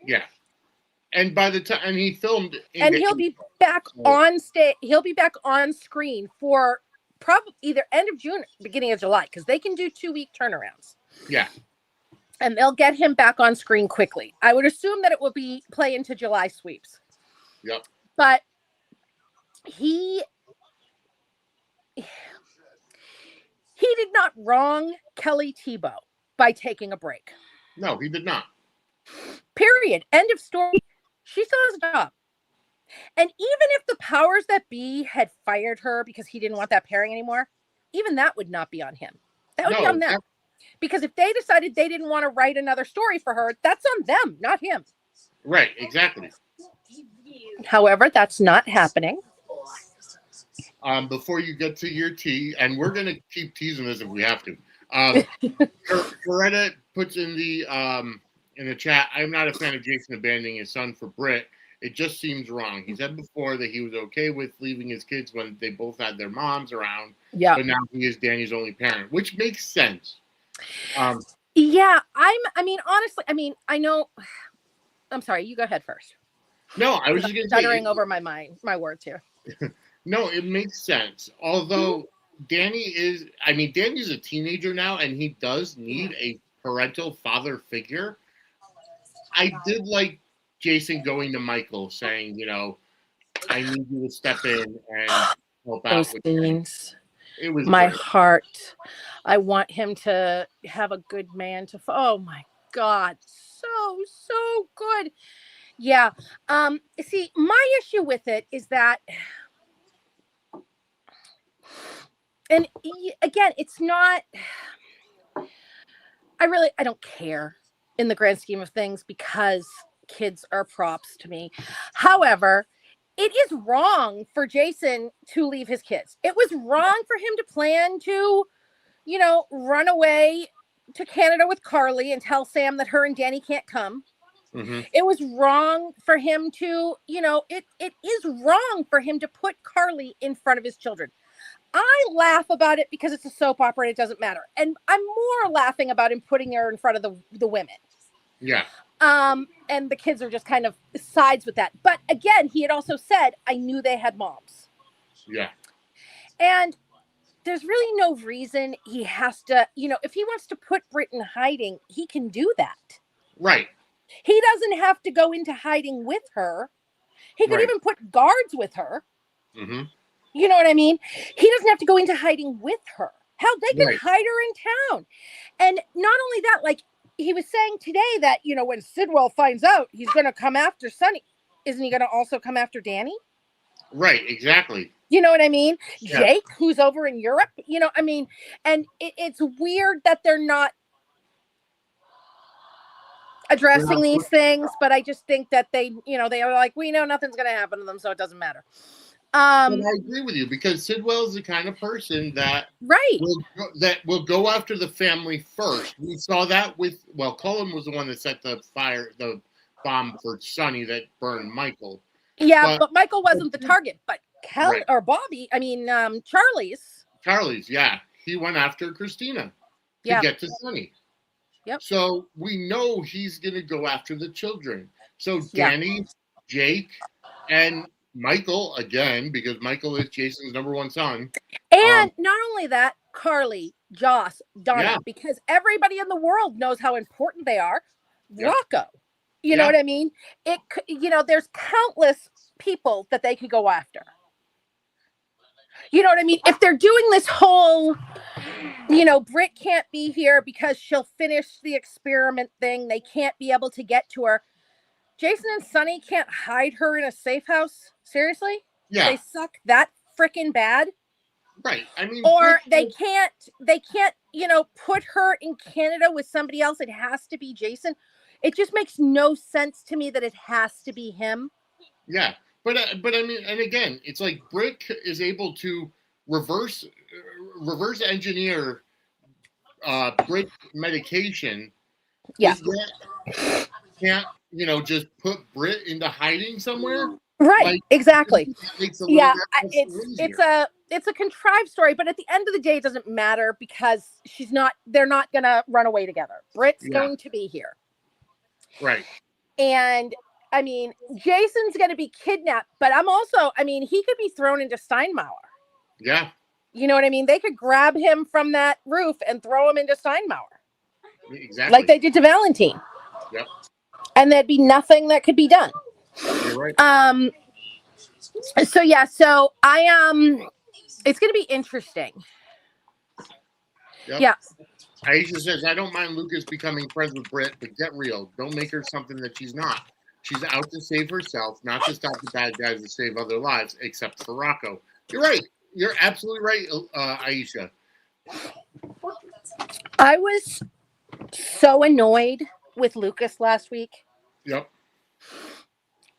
Yeah. And by the time he filmed, he'll be back on stage. He'll be back on screen for probably either end of June, beginning of July, because they can do 2-week turnarounds. Yeah. And they'll get him back on screen quickly. I would assume that it will play into July sweeps. Yep. But he did not wrong Kelly Tebow by taking a break. No, he did not. Period. End of story. She still has a job. And even if the powers that be had fired her because he didn't want that pairing anymore, even that would not be on him. That would be on them. Because if they decided they didn't want to write another story for her, that's on them, not him. Right, exactly. However, that's not happening. Before you get to your tea, and we're going to keep teasing this if we have to. Coretta puts in the chat, I'm not a fan of Jason abandoning his son for Britt. It just seems wrong. He said before that he was okay with leaving his kids when they both had their moms around. Yeah. But now he is Danny's only parent, which makes sense. Yeah, honestly, I know. I'm sorry, you go ahead first. No, I was just going to say. Stuttering over my words here. No, it makes sense. Although Danny's a teenager now, and he does need a parental father figure. I did like Jason going to Michael saying, I need you to step in and help out. Those scenes. It was my great. Heart. I want him to have a good man to. Oh my God, so good. Yeah. See, my issue with it is that, and again, it's not. I don't care in the grand scheme of things because kids are props to me. However, it is wrong for Jason to leave his kids. It was wrong for him to plan to, run away to Canada with Carly and tell Sam that her and Danny can't come. Mm-hmm. It was wrong for him to, it is wrong for him to put Carly in front of his children. I laugh about it because it's a soap opera and it doesn't matter. And I'm more laughing about him putting her in front of the women. Yeah. And the kids are just kind of sides with that. But again, he had also said, I knew they had moms. Yeah. And there's really no reason he has to, if he wants to put Britt in hiding, he can do that. Right. He doesn't have to go into hiding with her. He could even put guards with her. Mm-hmm. You know what I mean? He doesn't have to go into hiding with her. Hell, they can hide her in town. And not only that, like he was saying today that, when Sidwell finds out he's going to come after Sonny, isn't he going to also come after Danny? Right, exactly. You know what I mean? Yeah. Jake, who's over in Europe, and it's weird that they're not addressing these things, but I just think that they are like, we know nothing's going to happen to them, so it doesn't matter. I agree with you because Sidwell is the kind of person that will go after the family first. We saw that Cullen was the one that set the bomb for Sonny that burned Michael. Yeah, but Michael wasn't the target, but Kelly or Bobby. Charlie's. Yeah, he went after Christina to get to Sonny. Yep. So we know he's going to go after the children. So Danny, Jake, and Michael again, because Michael is Jason's number one son. And not only that, Carly, Joss, Donna, because everybody in the world knows how important they are. Rocco, you know what I mean? There's countless people that they could go after. You know what I mean? If they're doing this whole, Britt can't be here because she'll finish the experiment thing. They can't be able to get to her. Jason and Sonny can't hide her in a safe house. Seriously? Yeah. They suck that freaking bad. Right. I mean, or they can't, put her in Canada with somebody else. It has to be Jason. It just makes no sense to me that it has to be him. Yeah. But I mean, and again, it's like Britt is able to reverse engineer Britt medication. Yeah. Can't just put Britt into hiding somewhere? Right. Exactly. Yeah. It's a contrived story, but at the end of the day, it doesn't matter because they're not gonna run away together. Britt's going to be here. Right. And I mean, Jason's going to be kidnapped, but he could be thrown into Steinmauer. Yeah. You know what I mean? They could grab him from that roof and throw him into Steinmauer. Exactly. Like they did to Valentin. Yep. And there'd be nothing that could be done. You're right. So it's going to be interesting. Yep. Yeah. Aisha says, I don't mind Lucas becoming friends with Britt, but get real. Don't make her something that she's not. She's out to save herself, not to stop the bad guys to save other lives, except for Rocco. You're right. You're absolutely right, Aisha. I was so annoyed with Lucas last week. Yep.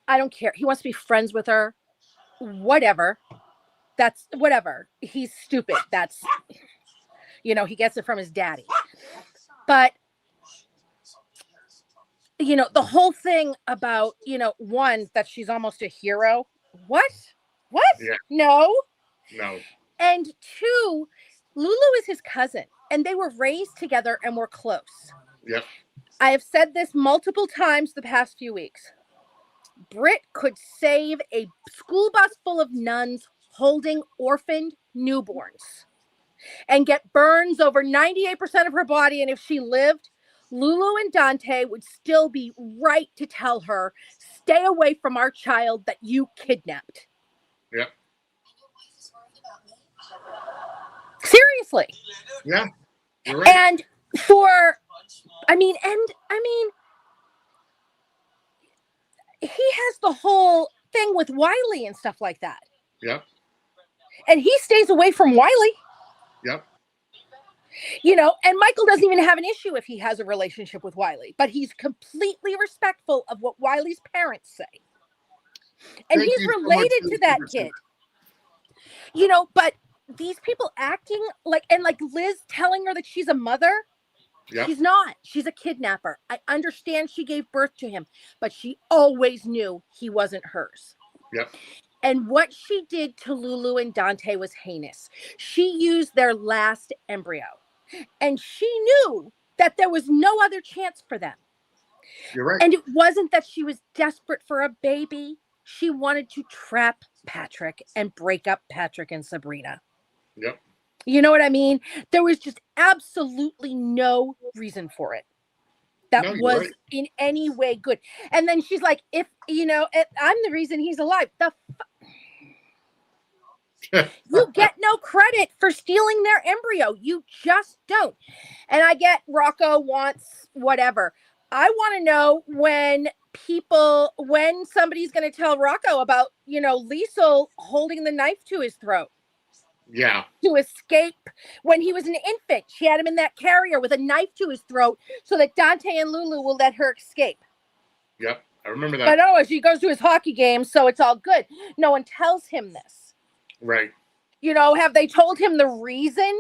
I don't care. He wants to be friends with her. Whatever. That's whatever. He's stupid. That's, he gets it from his daddy. But, the whole thing about, one, that she's almost a hero. What? Yeah. No. And two, Lulu is his cousin, and they were raised together and were close. Yep. I have said this multiple times the past few weeks. Britt could save a school bus full of nuns holding orphaned newborns and get burns over 98% of her body. And if she lived, Lulu and Dante would still be right to tell her, stay away from our child that you kidnapped. Yep. Seriously. Yeah. You're right. And he has the whole thing with Wiley and stuff like that. Yep. And he stays away from Wiley. Yep. And Michael doesn't even have an issue if he has a relationship with Wiley, but he's completely respectful of what Wiley's parents say. And he's related to that kid. But these people acting like Liz telling her that she's a mother. Yep. She's not. She's a kidnapper. I understand she gave birth to him, but she always knew he wasn't hers. Yep. And what she did to Lulu and Dante was heinous. She used their last embryo, and she knew that there was no other chance for them. You're right. And it wasn't that she was desperate for a baby. She wanted to trap Patrick and break up Patrick and Sabrina. Yep. You know what I mean? There was just absolutely no reason for it that was right. In any way good. And then she's like, if, I'm the reason he's alive. You get no credit for stealing their embryo. You just don't. And I get Rocco wants whatever. I want to know when somebody's going to tell Rocco about, Liesl holding the knife to his throat. Yeah. To escape when he was an infant. She had him in that carrier with a knife to his throat so that Dante and Lulu will let her escape. Yep. I remember that. But she goes to his hockey game, so it's all good. No one tells him this. Right. Have they told him the reason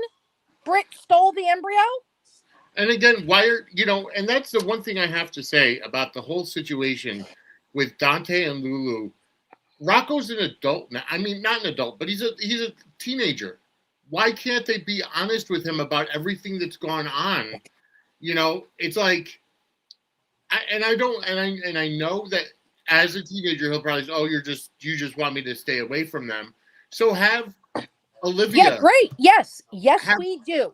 Britt stole the embryo? And again, and that's the one thing I have to say about the whole situation with Dante and Lulu. Rocco's an adult now. I mean, not an adult, but he's a teenager. Why can't they be honest with him about everything that's gone on? It's like, I know that as a teenager, he'll probably say, "Oh, you just want me to stay away from them." So have Olivia. Yeah, great. Yes, we do.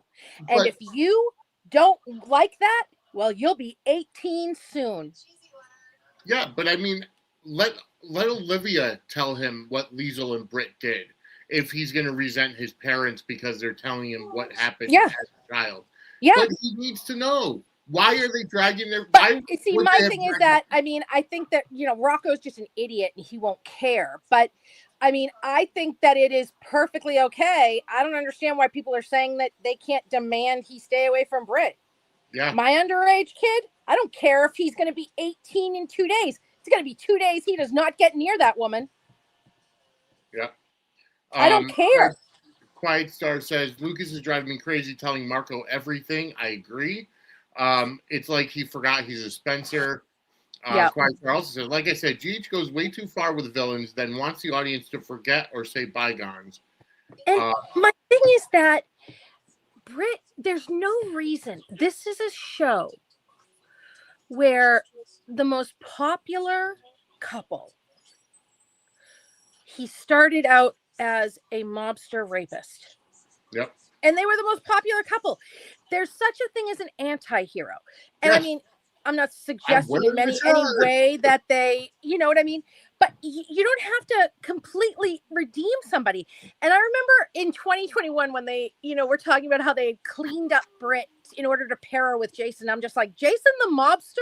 And if you don't like that, well, you'll be 18 soon. Yeah, but I mean, let Olivia tell him what Liesl and Britt did if he's going to resent his parents because they're telling him what happened as a child. Yeah. But he needs to know. Why are they dragging their... But, see, my thing is that, I think that, Rocco's just an idiot and he won't care. But, I think that it is perfectly okay. I don't understand why people are saying that they can't demand he stay away from Britt. Yeah. My underage kid, I don't care if he's going to be 18 in 2 days. It's going to be 2 days. He does not get near that woman. Yeah. I don't care. Quiet Star says, Lucas is driving me crazy telling Marco everything. I agree. It's like he forgot he's a Spencer. Quiet Star also says, like I said, GH goes way too far with villains, then wants the audience to forget or say bygones. And my thing is that Britt, there's no reason. This is a show where the most popular couple, he started out as a mobster rapist. Yep. And they were the most popular couple. There's such a thing as an anti-hero. And yes. I'm not suggesting in any way that they, you know what I mean? But you don't have to completely redeem somebody. And I remember in 2021 when they, were talking about how they cleaned up Britt in order to pair her with Jason. I'm just like, Jason the mobster?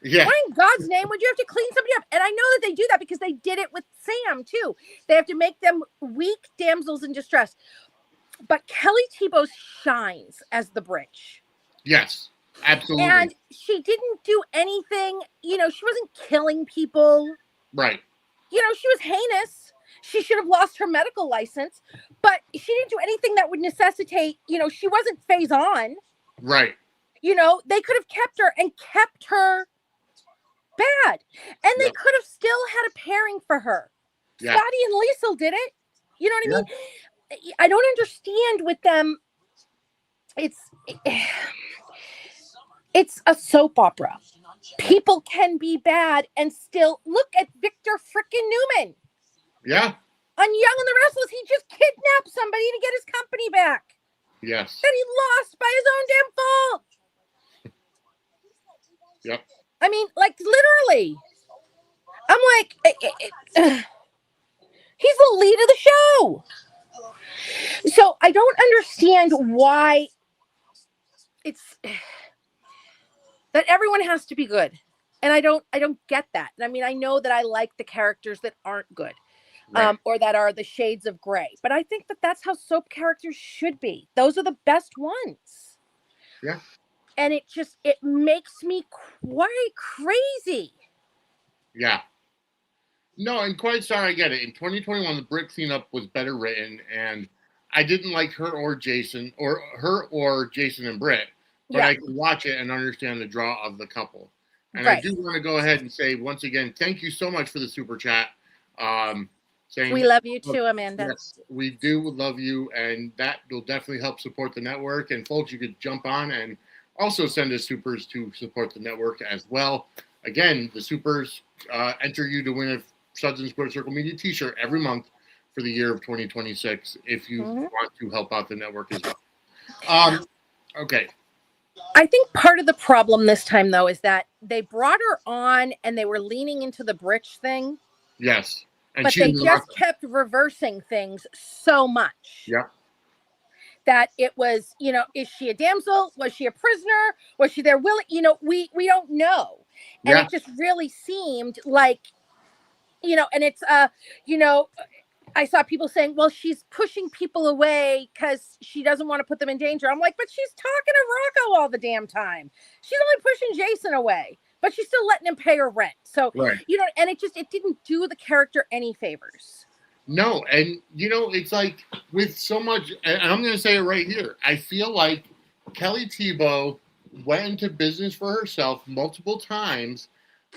Yeah. Why in God's name would you have to clean somebody up? And I know that they do that because they did it with Sam too. They have to make them weak damsels in distress. But Kelly Tebow shines as the bridge. Yes, absolutely. And she didn't do anything, she wasn't killing people. Right. She was heinous. She should have lost her medical license, but she didn't do anything that would necessitate, she wasn't phase on. Right. They could have kept her bad. And they could have still had a pairing for her. Yeah. Scotty and Liesl did it. You know what I mean? I don't understand with them. It's a soap opera. People can be bad and still look at Victor frickin' Newman. Yeah. On Young and the Restless, he just kidnapped somebody to get his company back. Yes. That he lost by his own damn fault. Yep. I mean, like, literally. I'm like, he's the lead of the show. So I don't understand why it's that everyone has to be good. And I don't get that. I mean, I know that I like the characters that aren't good. Right. Or that are the shades of gray. But I think that that's how soap characters should be. Those are the best ones. Yeah. And it makes me quite crazy. Yeah. No, and quite sorry, I get it. In 2021, the Britt cleanup was better written, and I didn't like her or Jason and Britt, but I could watch it and understand the draw of the couple. And I do want to go ahead and say, once again, thank you so much for the super chat. Saying, we love you too, Amanda. Yes, we do love you, and that will definitely help support the network. And folks, you could jump on and also send us supers to support the network as well. Again, the supers enter you to win a Suds and Square Circle Media t-shirt every month for the year of 2026 if you want to help out the network as well. Okay. I think part of the problem this time, though, is that they brought her on and they were leaning into the bridge thing. Yes. And but they just kept reversing things so much. Yeah. That it was, is she a damsel? Was she a prisoner? Was she there willing? We don't know. And it just really seemed like, and it's, I saw people saying, well, she's pushing people away because she doesn't want to put them in danger. I'm like, but she's talking to Rocco all the damn time. She's only pushing Jason away, but she's still letting him pay her rent. So, and it didn't do the character any favors. No. And, it's like with so much, and I'm going to say it right here. I feel like Kelly Tebow went into business for herself multiple times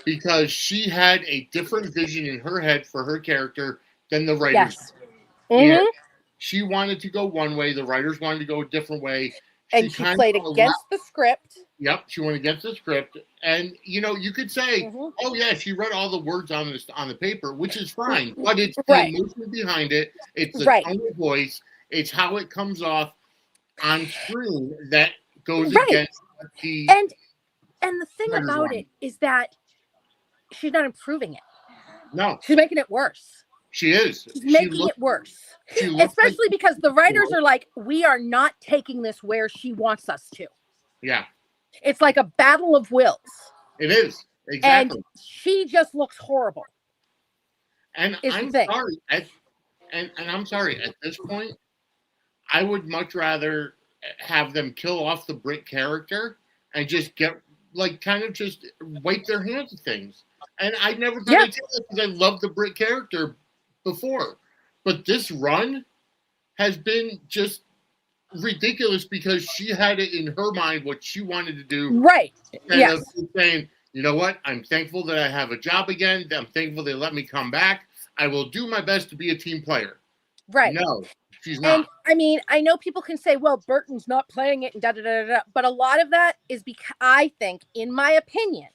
because she had a different vision in her head for her character than the writers. Yes. Mm-hmm. She wanted to go one way. The writers wanted to go a different way. And she played against the script. Yep, she went against the script. And, you could say, oh, yeah, she read all the words on the paper, which is fine. But it's the emotion behind it. It's the tone of voice. It's how it comes off on screen that goes against the... And the thing about it is that she's not improving it. No. She's making it worse. She is. She's making it worse. Especially because the writers are like, we are not taking this where she wants us to. Yeah. It's like a battle of wills. It is. Exactly. And she just looks horrible. And I'm sorry. And I'm sorry. At this point, I would much rather have them kill off the Britt character and just get, kind of just wipe their hands of things. And I never thought I'd say that because I loved the Britt character before. But this run has been just ridiculous because she had it in her mind what she wanted to do. Right. And saying, you know what? I'm thankful that I have a job again. I'm thankful they let me come back. I will do my best to be a team player. Right. No, she's not. And I mean, I know people can say, well, Burton's not playing it and da da da da. But a lot of that is because I think, in my opinion,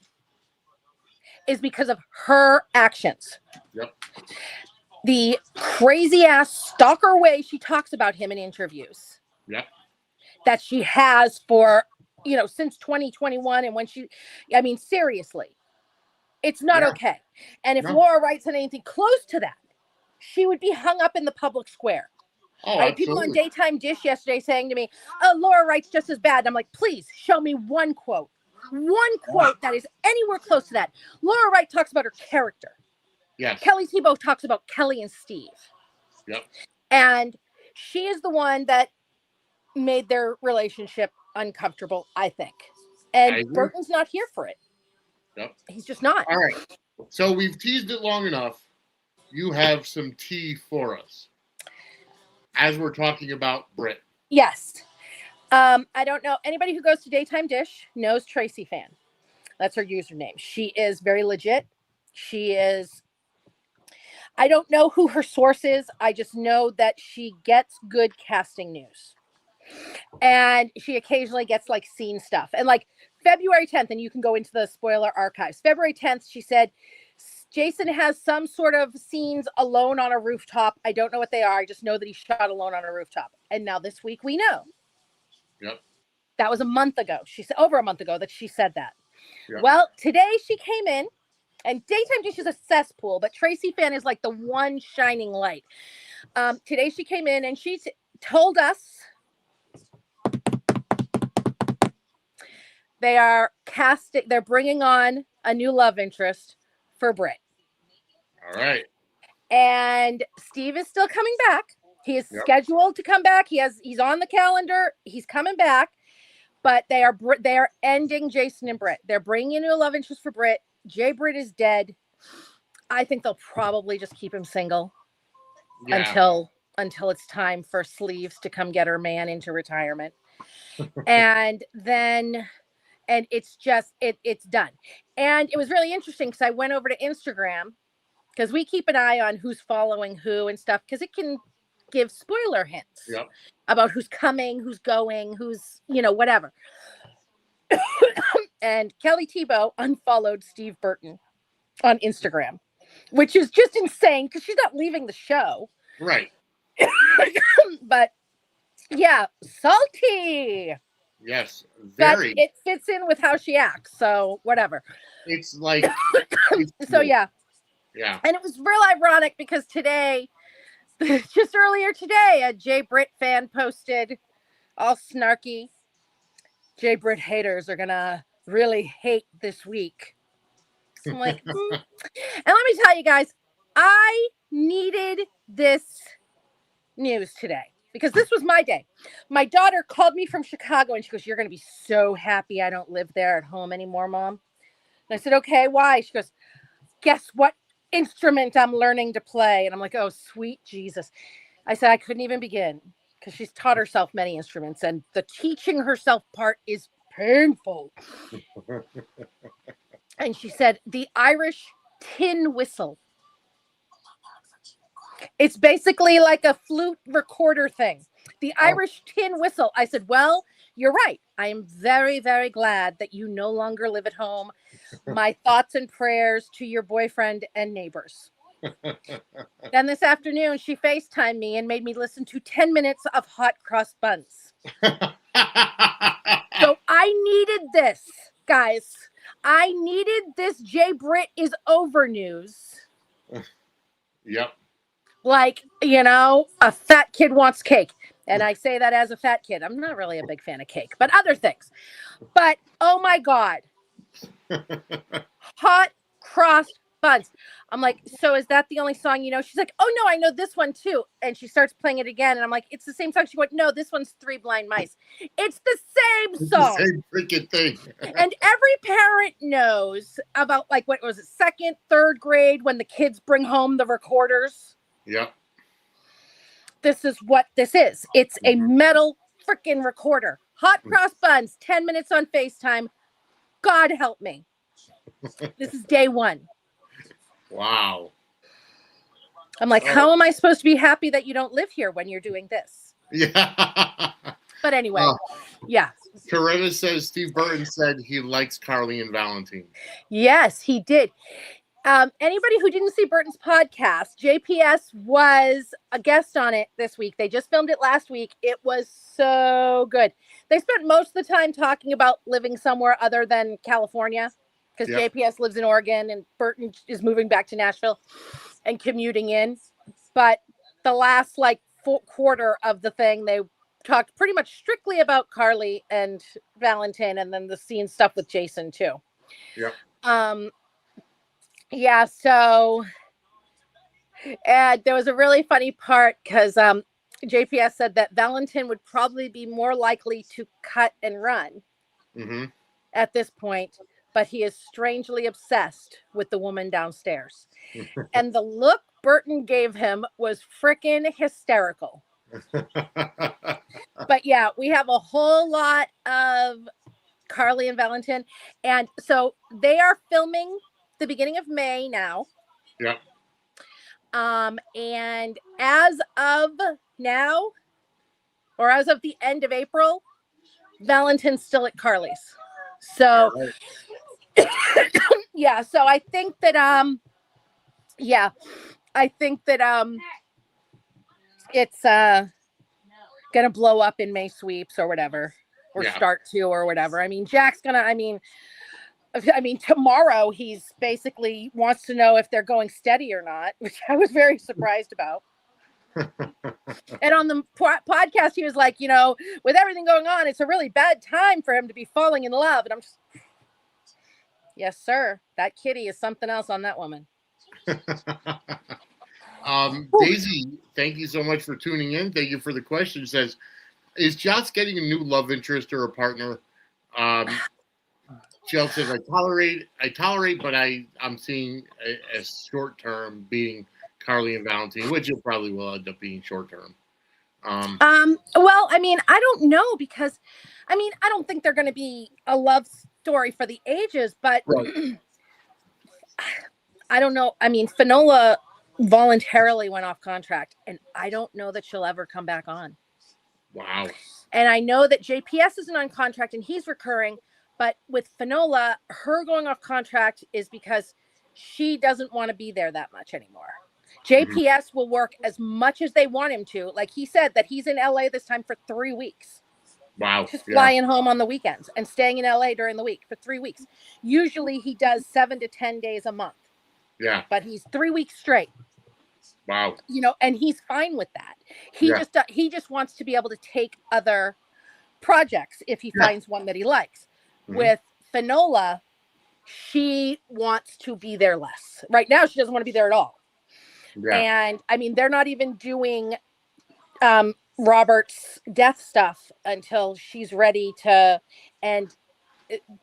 is because of her actions. Yep. The crazy ass stalker way she talks about him in interviews. Yep. That she has for, since 2021. And when seriously, it's not okay. And if Laura writes on anything close to that, she would be hung up in the public square. Oh, I had people on absolutely. Daytime Dish yesterday saying to me, "Oh, Laura writes just as bad." And I'm like, please show me one quote that is anywhere close to that. Laura Wright talks about her character. Yes. Kelly Tebow talks about Kelly and Steve. Yep. And she is the one that made their relationship uncomfortable, I think. And Burton's not here for it. Yep. He's just not. All right. So we've teased it long enough. You have some tea for us as we're talking about Britt. Yes. I don't know. Anybody who goes to Daytime Dish knows Tracy Fan. That's her username. She is very legit. She is. I don't know who her source is. I just know that she gets good casting news. And she occasionally gets like scene stuff. And like February 10th, and you can go into the spoiler archives. February 10th, she said, Jason has some sort of scenes alone on a rooftop. I don't know what they are. I just know that he shot alone on a rooftop. And now this week we know. Yep. That was a month ago. She said over a month ago that she said that. Yep. Well, today she came in, and Daytime Dish is a cesspool, but Tracy Fan is like the one shining light. Today she came in and she told us they are casting, they're bringing on a new love interest for Britt. All right. And Steve is still coming back. He is scheduled to come back. He's on the calendar. He's coming back. But they are ending Jason and Britt. They're bringing in a love interest for Britt. Jay Britt is dead. I think they'll probably just keep him single until it's time for Sleeves to come get her man into retirement. And it's just it's done. And it was really interesting because I went over to Instagram because we keep an eye on who's following who and stuff because it can give spoiler hints about who's coming, who's going, who's, whatever. And Kelly Tebow unfollowed Steve Burton on Instagram, which is just insane because she's not leaving the show. Right. But yeah, salty. Yes, very. But it fits in with how she acts, so whatever. It's like so yeah. Yeah. And it was real ironic because today, just earlier today, a Jay Britt fan posted all snarky. Jay Britt haters are gonna really hate this week. So I'm like, And let me tell you guys, I needed this news today because this was my day. My daughter called me from Chicago and she goes, "You're gonna be so happy I don't live there at home anymore, Mom." And I said, "Okay, why?" She goes, "Guess what instrument I'm learning to play?" And I'm like, "Oh, sweet Jesus." I said, I couldn't even begin because she's taught herself many instruments and the teaching herself part is painful. And she said, the Irish tin whistle. It's basically like a flute recorder thing. The Irish tin whistle. I said, well, you're right. I am very, very glad that you no longer live at home. My thoughts and prayers to your boyfriend and neighbors. Then this afternoon, she FaceTimed me and made me listen to 10 minutes of hot cross buns. So I needed this, guys. I needed this Jay Britt is over news. Yep. Like, a fat kid wants cake. And I say that as a fat kid. I'm not really a big fan of cake, but other things. But, oh my God. Hot cross buns. I'm like, so is that the only song you know? She's like, oh no, I know this one too. And she starts playing it again. And I'm like, it's the same song. She went, no, this one's Three Blind Mice. It's the same song. The same freaking thing. And every parent knows about, like, what was it, second, third grade when the kids bring home the recorders. Yep. This is what this is. It's a metal freaking recorder. Hot cross buns, 10 minutes on FaceTime. God help me. This is day one. Wow. I'm like, how am I supposed to be happy that you don't live here when you're doing this? Yeah. But anyway, yeah. Coretta says Steve Burton said he likes Carly and Valentin. Yes, he did. Anybody who didn't see Burton's podcast, JPS was a guest on it this week. They just filmed it last week. It was so good. They spent most of the time talking about living somewhere other than California because JPS lives in Oregon and Burton is moving back to Nashville and commuting in. But the last like quarter of the thing, they talked pretty much strictly about Carly and Valentin, and then the scene stuff with Jason too. Yeah. Yeah. So, and there was a really funny part because JPS said that Valentin would probably be more likely to cut and run at this point, but he is strangely obsessed with the woman downstairs. And the look Burton gave him was freaking hysterical. But yeah, we have a whole lot of Carly and Valentin. And so they are filming the beginning of May now. Yeah. And as of now, or as of the end of April, Valentin's still at Carly's. So yeah, so I think that it's gonna blow up in May sweeps or whatever, or start to or whatever. I mean, Jack's gonna, I mean tomorrow he's basically wants to know if they're going steady or not, which I was very surprised about. And on the podcast, he was like, with everything going on, it's a really bad time for him to be falling in love. And I'm just, yes, sir. That kitty is something else on that woman. Daisy, thank you so much for tuning in. Thank you for the question. Says, is Joss getting a new love interest or a partner? Jill says, I tolerate, but I'm seeing a short term being Carly and Valentin, which it probably will end up being short term. Well, I mean, I don't know, because I don't think they're going to be a love story for the ages, but right. I don't know. I mean, Finola voluntarily went off contract, and I don't know that she'll ever come back on. Wow. And I know that JPS isn't on contract and he's recurring, but with Finola, her going off contract is because she doesn't want to be there that much anymore. JPS will work as much as they want him to. Like he said that he's in LA this time for 3 weeks. Wow. Just flying home on the weekends and staying in LA during the week for 3 weeks. Usually he does 7 to 10 days a month. Yeah. But he's 3 weeks straight. Wow. And he's fine with that. He just wants to be able to take other projects if he finds one that he likes. With Finola, she wants to be there less. Right now, she doesn't want to be there at all. Yeah. And I mean, they're not even doing Robert's death stuff until she's ready to, and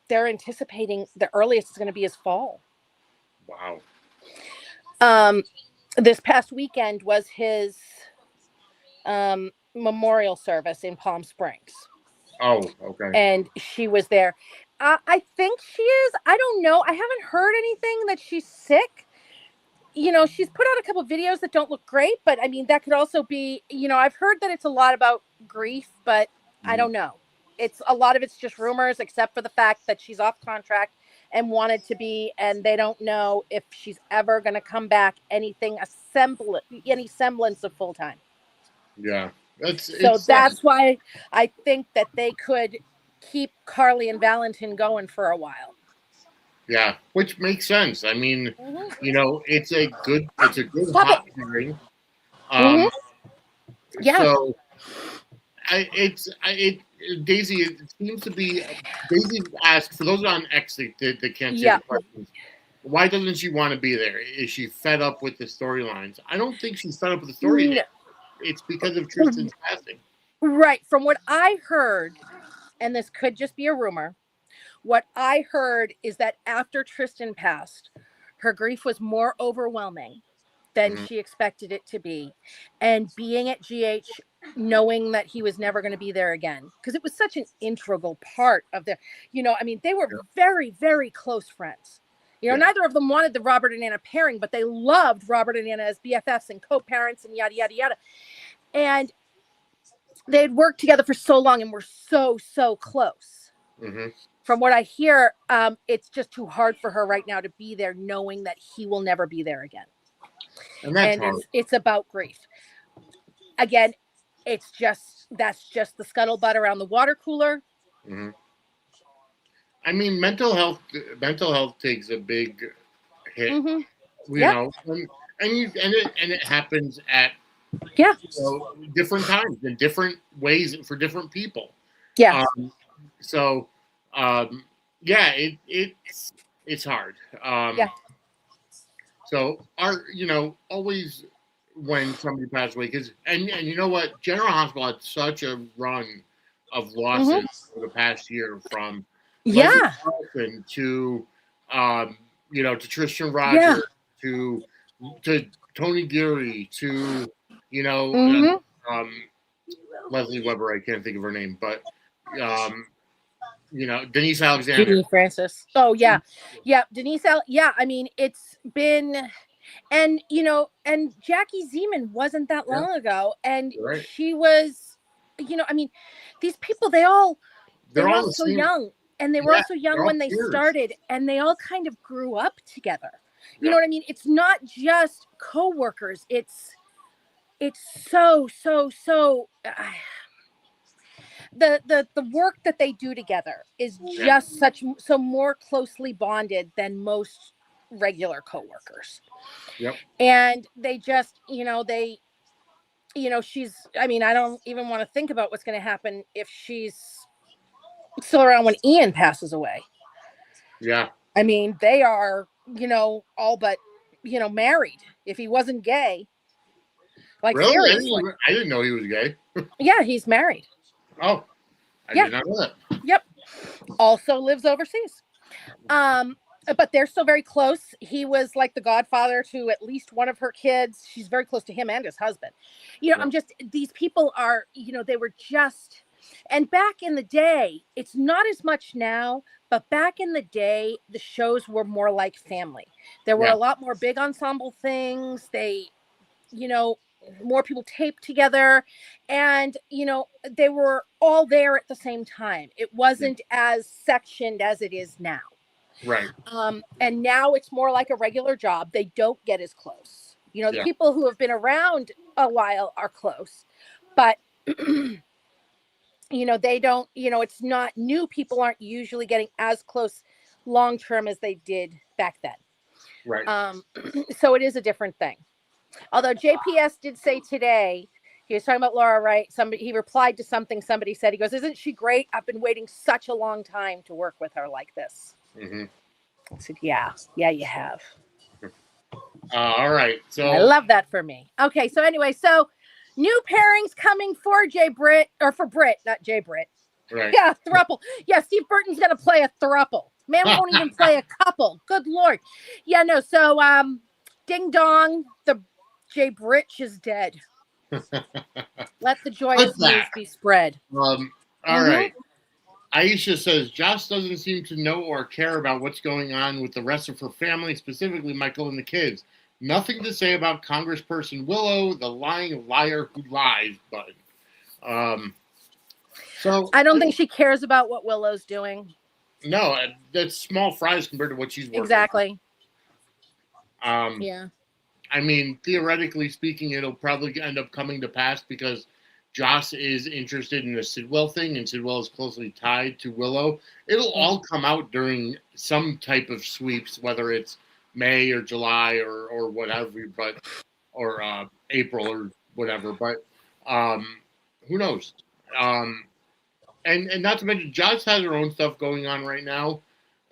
they're anticipating the earliest is going to be his fall. Wow. This past weekend was his memorial service in Palm Springs. Oh, okay. And she was there. I think she is. I don't know. I haven't heard anything that she's sick. She's put out a couple of videos that don't look great, but I mean, that could also be, I've heard that it's a lot about grief, but I don't know. A lot of it's just rumors, except for the fact that she's off contract and wanted to be, and they don't know if she's ever going to come back any semblance of full time. Yeah. That's why I think that they could keep Carly and Valentin going for a while. Yeah, which makes sense. I mean, it's a good hot pairing. Yeah. So, Daisy, it seems to be. Daisy asked, for those on X that can't see the questions, why doesn't she want to be there? Is she fed up with the storylines? I don't think she's fed up with the story. No. It's because of Tristan's passing. Right. From what I heard, and this could just be a rumor, what I heard is that after Tristan passed, her grief was more overwhelming than she expected it to be. And being at GH, knowing that he was never going to be there again, because it was such an integral part of their, they were very, very close friends. Neither of them wanted the Robert and Anna pairing, but they loved Robert and Anna as BFFs and co-parents and yada, yada, yada. And they had worked together for so long and were so, so close. From what I hear, it's just too hard for her right now to be there, knowing that he will never be there again. And it's about grief. Again, that's just the scuttlebutt around the water cooler. I mean, mental health takes a big hit. And and it happens at different times in different ways for different people. Yeah. So yeah, it's hard. Yeah. So always when somebody passed away, because and you know what, General Hospital had such a run of losses over the past year, from Leslie Carlson to to Tristan Rogers to Tony Geary to Leslie Weber. I can't think of her name, but Denise Alexander. Judy Francis. Oh yeah. Denise. I mean, it's been, and Jackie Zeman wasn't that long ago, and she was, I mean, these people, they're all so young, and they were also young when they started, and they all kind of grew up together. You know what I mean? It's not just coworkers. It's so the work that they do together is just so more closely bonded than most regular coworkers. Yep. And they just, she's, I mean, I don't even want to think about what's going to happen if she's still around when Ian passes away. Yeah. I mean, they are, all but, married. If he wasn't gay. Like, really? Seriously. I didn't know he was gay. Yeah, he's married. Oh, I did not know that. Yep. Also lives overseas. But they're still very close. He was like the godfather to at least one of her kids. She's very close to him and his husband. I'm just, these people are, they were just, and back in the day, it's not as much now, but back in the day, the shows were more like family. There were a lot more big ensemble things. They, more people taped together, and they were all there at the same time. It wasn't as sectioned as it is now. Right. And now it's more like a regular job. They don't get as close. The people who have been around a while are close, but they don't, it's not, new people aren't usually getting as close long term as they did back then. Right. So it is a different thing. Although JPS did say today, he was talking about Laura Wright. He replied to something somebody said. He goes, "Isn't she great? I've been waiting such a long time to work with her like this." Mm-hmm. I said, yeah, you have. All right. So I love that for me. Okay. So anyway, new pairings coming for Britt, not Jay Britt. Right. Yeah, throuple. Yeah, Steve Burton's going to play a throuple. Man won't even play a couple. Good Lord. Yeah, no. So, ding dong, the Jay Britch is dead. Let the joyous news be spread. All right. Aisha says, Joss doesn't seem to know or care about what's going on with the rest of her family, specifically Michael and the kids. Nothing to say about Congressperson Willow, the lying liar who lies, bud. So I don't think she cares about what Willow's doing. No, that's small fries compared to what she's working exactly. on. Yeah. I mean, theoretically speaking, it'll probably end up coming to pass because Joss is interested in the Sidwell thing, and Sidwell is closely tied to Willow. It'll all come out during some type of sweeps, whether it's May or July or whatever, or April or whatever. But who knows? And not to mention, Joss has her own stuff going on right now,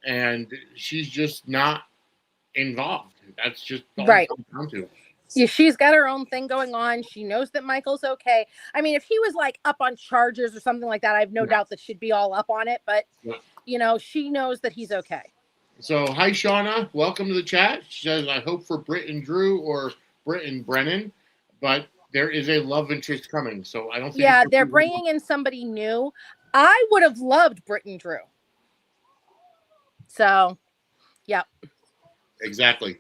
and she's just not involved. That's just all it comes down to. Yeah, she's got her own thing going on. She knows that Michael's okay. I mean, if he was like up on charges or something like that, I have no doubt that she'd be all up on it. But, she knows that he's okay. So, hi, Shauna. Welcome to the chat. She says, I hope for Britt and Drew or Britt and Brennan, but there is a love interest coming. So, I don't think. Yeah, they're bringing in somebody new. I would have loved Britt and Drew. So, yeah. Exactly.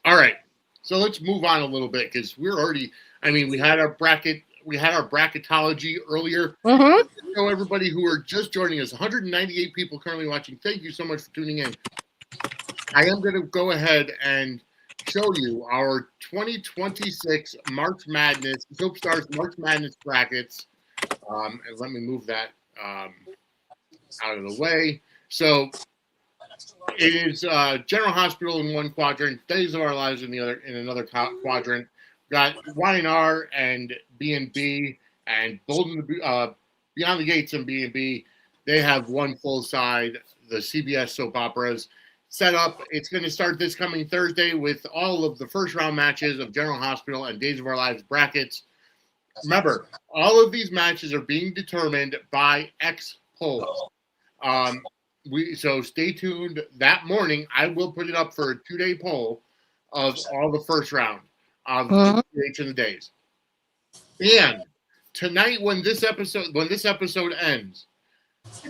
All right, so let's move on a little bit because we're already. I mean, we had our bracketology earlier. So everybody who are just joining us, 198 people currently watching. Thank you so much for tuning in. I am going to go ahead and show you our 2026 March Madness Soap Stars March Madness brackets. And let me move that out of the way. So It is General Hospital in one quadrant, Days of Our Lives in the other, in another quadrant. Got Y&R and B&B and Beyond the Gates and B&B. They have one full side. The CBS soap operas set up. It's going to start this coming Thursday with all of the first round matches of General Hospital and Days of Our Lives brackets. Remember, all of these matches are being determined by X polls. So stay tuned. That morning, I will put it up for a 2-day poll of all the first round of each of the days. And tonight, when this episode ends,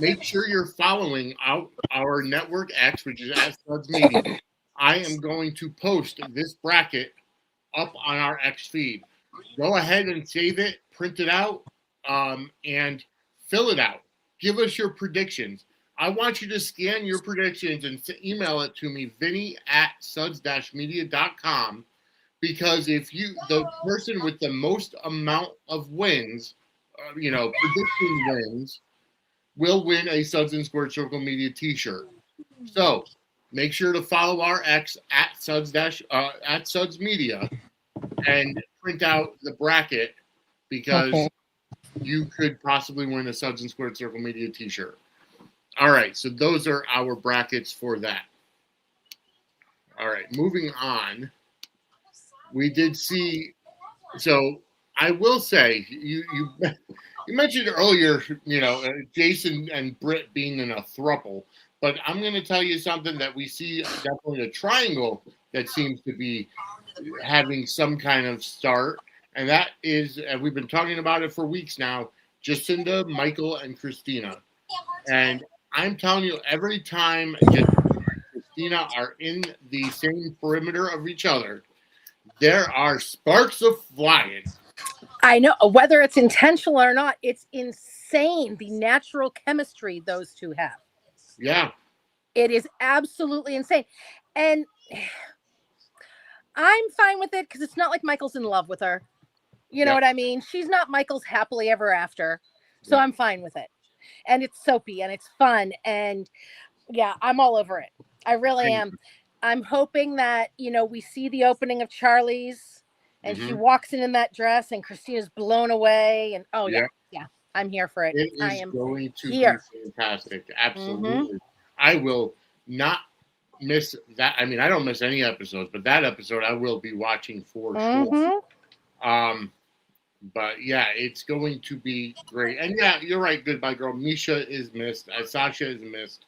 make sure you're following our network X, which is at Suds Media. I am going to post this bracket up on our X feed. Go ahead and save it, print it out, and fill it out. Give us your predictions. I want you to scan your predictions and email it to me, vinnie@suds-media.com, because if the person with the most amount of wins, prediction wins, will win a Suds and Squared Circle Media t-shirt. So make sure to follow our X at Suds Media and print out the bracket, because you could possibly win a Suds and Squared Circle Media t-shirt. All right, so those are our brackets for that. All right, moving on. We did see, so I will say, you mentioned earlier, Jason and Britt being in a throuple, but I'm going to tell you something that we see definitely a triangle that seems to be having some kind of start, and that is, and we've been talking about it for weeks now, Jacinda, Michael, and Christina. And I'm telling you, every time Jacinda and Christina are in the same perimeter of each other, there are sparks of flying. I know, whether it's intentional or not, it's insane the natural chemistry those two have. Yeah. It is absolutely insane. And I'm fine with it because it's not like Michael's in love with her. You know what I mean? She's not Michael's happily ever after. So I'm fine with it. And it's soapy and it's fun. And yeah, I'm all over it. I really am. I'm hoping that, we see the opening of Charlie's and she walks in that dress and Christina's blown away. And yeah, I'm here for it. It is I am going to here. be fantastic. Absolutely. I will not miss that. I mean, I don't miss any episodes, but that episode I will be watching for sure. But yeah, it's going to be great. And yeah, you're right. Goodbye, girl. Misha is missed. Sasha is missed.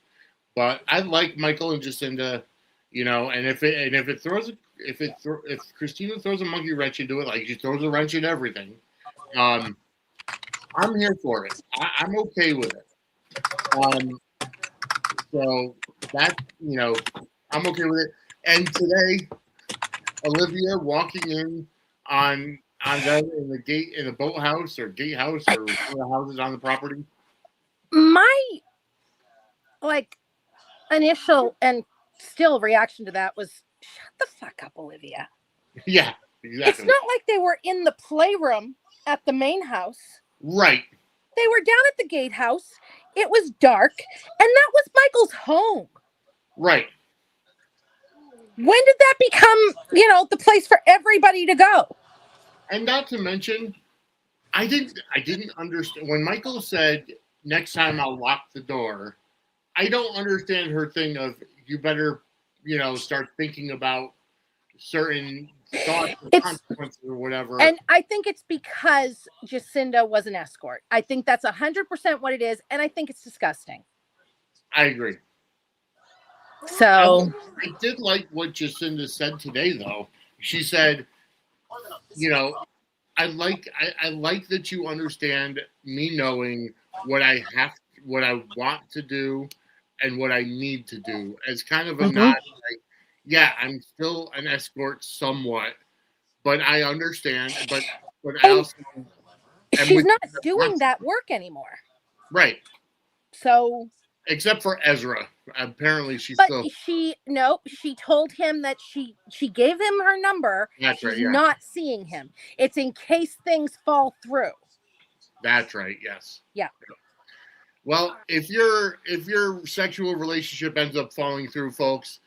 But I like Michael and Jacinda, and if Christina throws a monkey wrench into it, like she throws a wrench in everything, I'm here for it. I'm okay with it. So that, I'm okay with it. And today, Olivia walking in on them in the boathouse or gatehouse or one of the houses on the property. My initial and still reaction to that was, shut the fuck up, Olivia. Yeah, exactly. It's not like they were in the playroom at the main house. Right. They were down at the gatehouse. It was dark, and that was Michael's home. Right. When did that become, the place for everybody to go? And not to mention, I didn't understand when Michael said, next time I'll lock the door. I don't understand her thing of, you better, start thinking about certain thoughts or consequences or whatever. And I think it's because Jacinda was an escort. I think that's 100% what it is. And I think it's disgusting. I agree. So I did like what Jacinda said today, though. She said, I like that you understand me knowing what I want to do and what I need to do, as kind of a nod, like, yeah, I'm still an escort somewhat, but I understand. But I also, she's not doing that work anymore, right? So, except for Ezra, apparently she's still. She told him that she gave him her number. That's she's right. Yeah. Not seeing him. It's in case things fall through. That's right. Yes. Yeah. Well, if your sexual relationship ends up falling through, folks,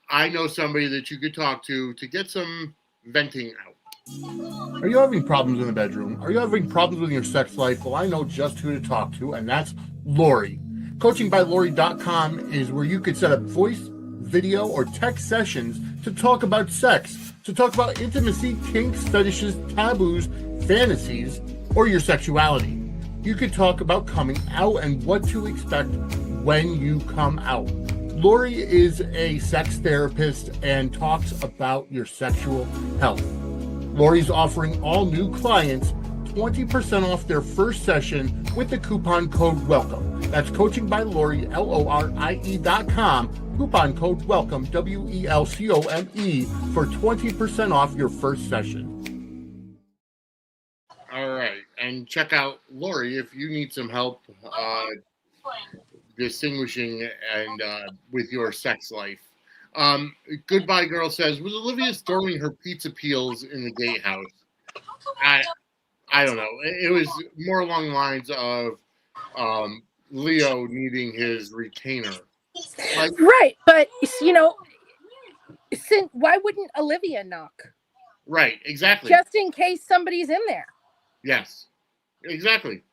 I know somebody that you could talk to get some venting out. Are you having problems in the bedroom? Are you having problems with your sex life? Well, I know just who to talk to, and that's Lori. CoachingByLori.com is where you could set up voice, video, or text sessions to talk about sex, to talk about intimacy, kinks, fetishes, taboos, fantasies, or your sexuality. You could talk about coming out and what to expect when you come out. Lori is a sex therapist and talks about your sexual health. Lori's offering all new clients 20% off their first session with the coupon code WELCOME. That's Coaching by Lori, LORIE.com. Coupon code WELCOME, WELCOME, for 20% off your first session. All right. And check out Lori if you need some help distinguishing and with your sex life. Goodbye Girl says, was Olivia throwing her pizza peels in the gatehouse? I don't know. It was more along the lines of Leo needing his retainer. Right, but why wouldn't Olivia knock? Right, exactly. Just in case somebody's in there. Yes, exactly.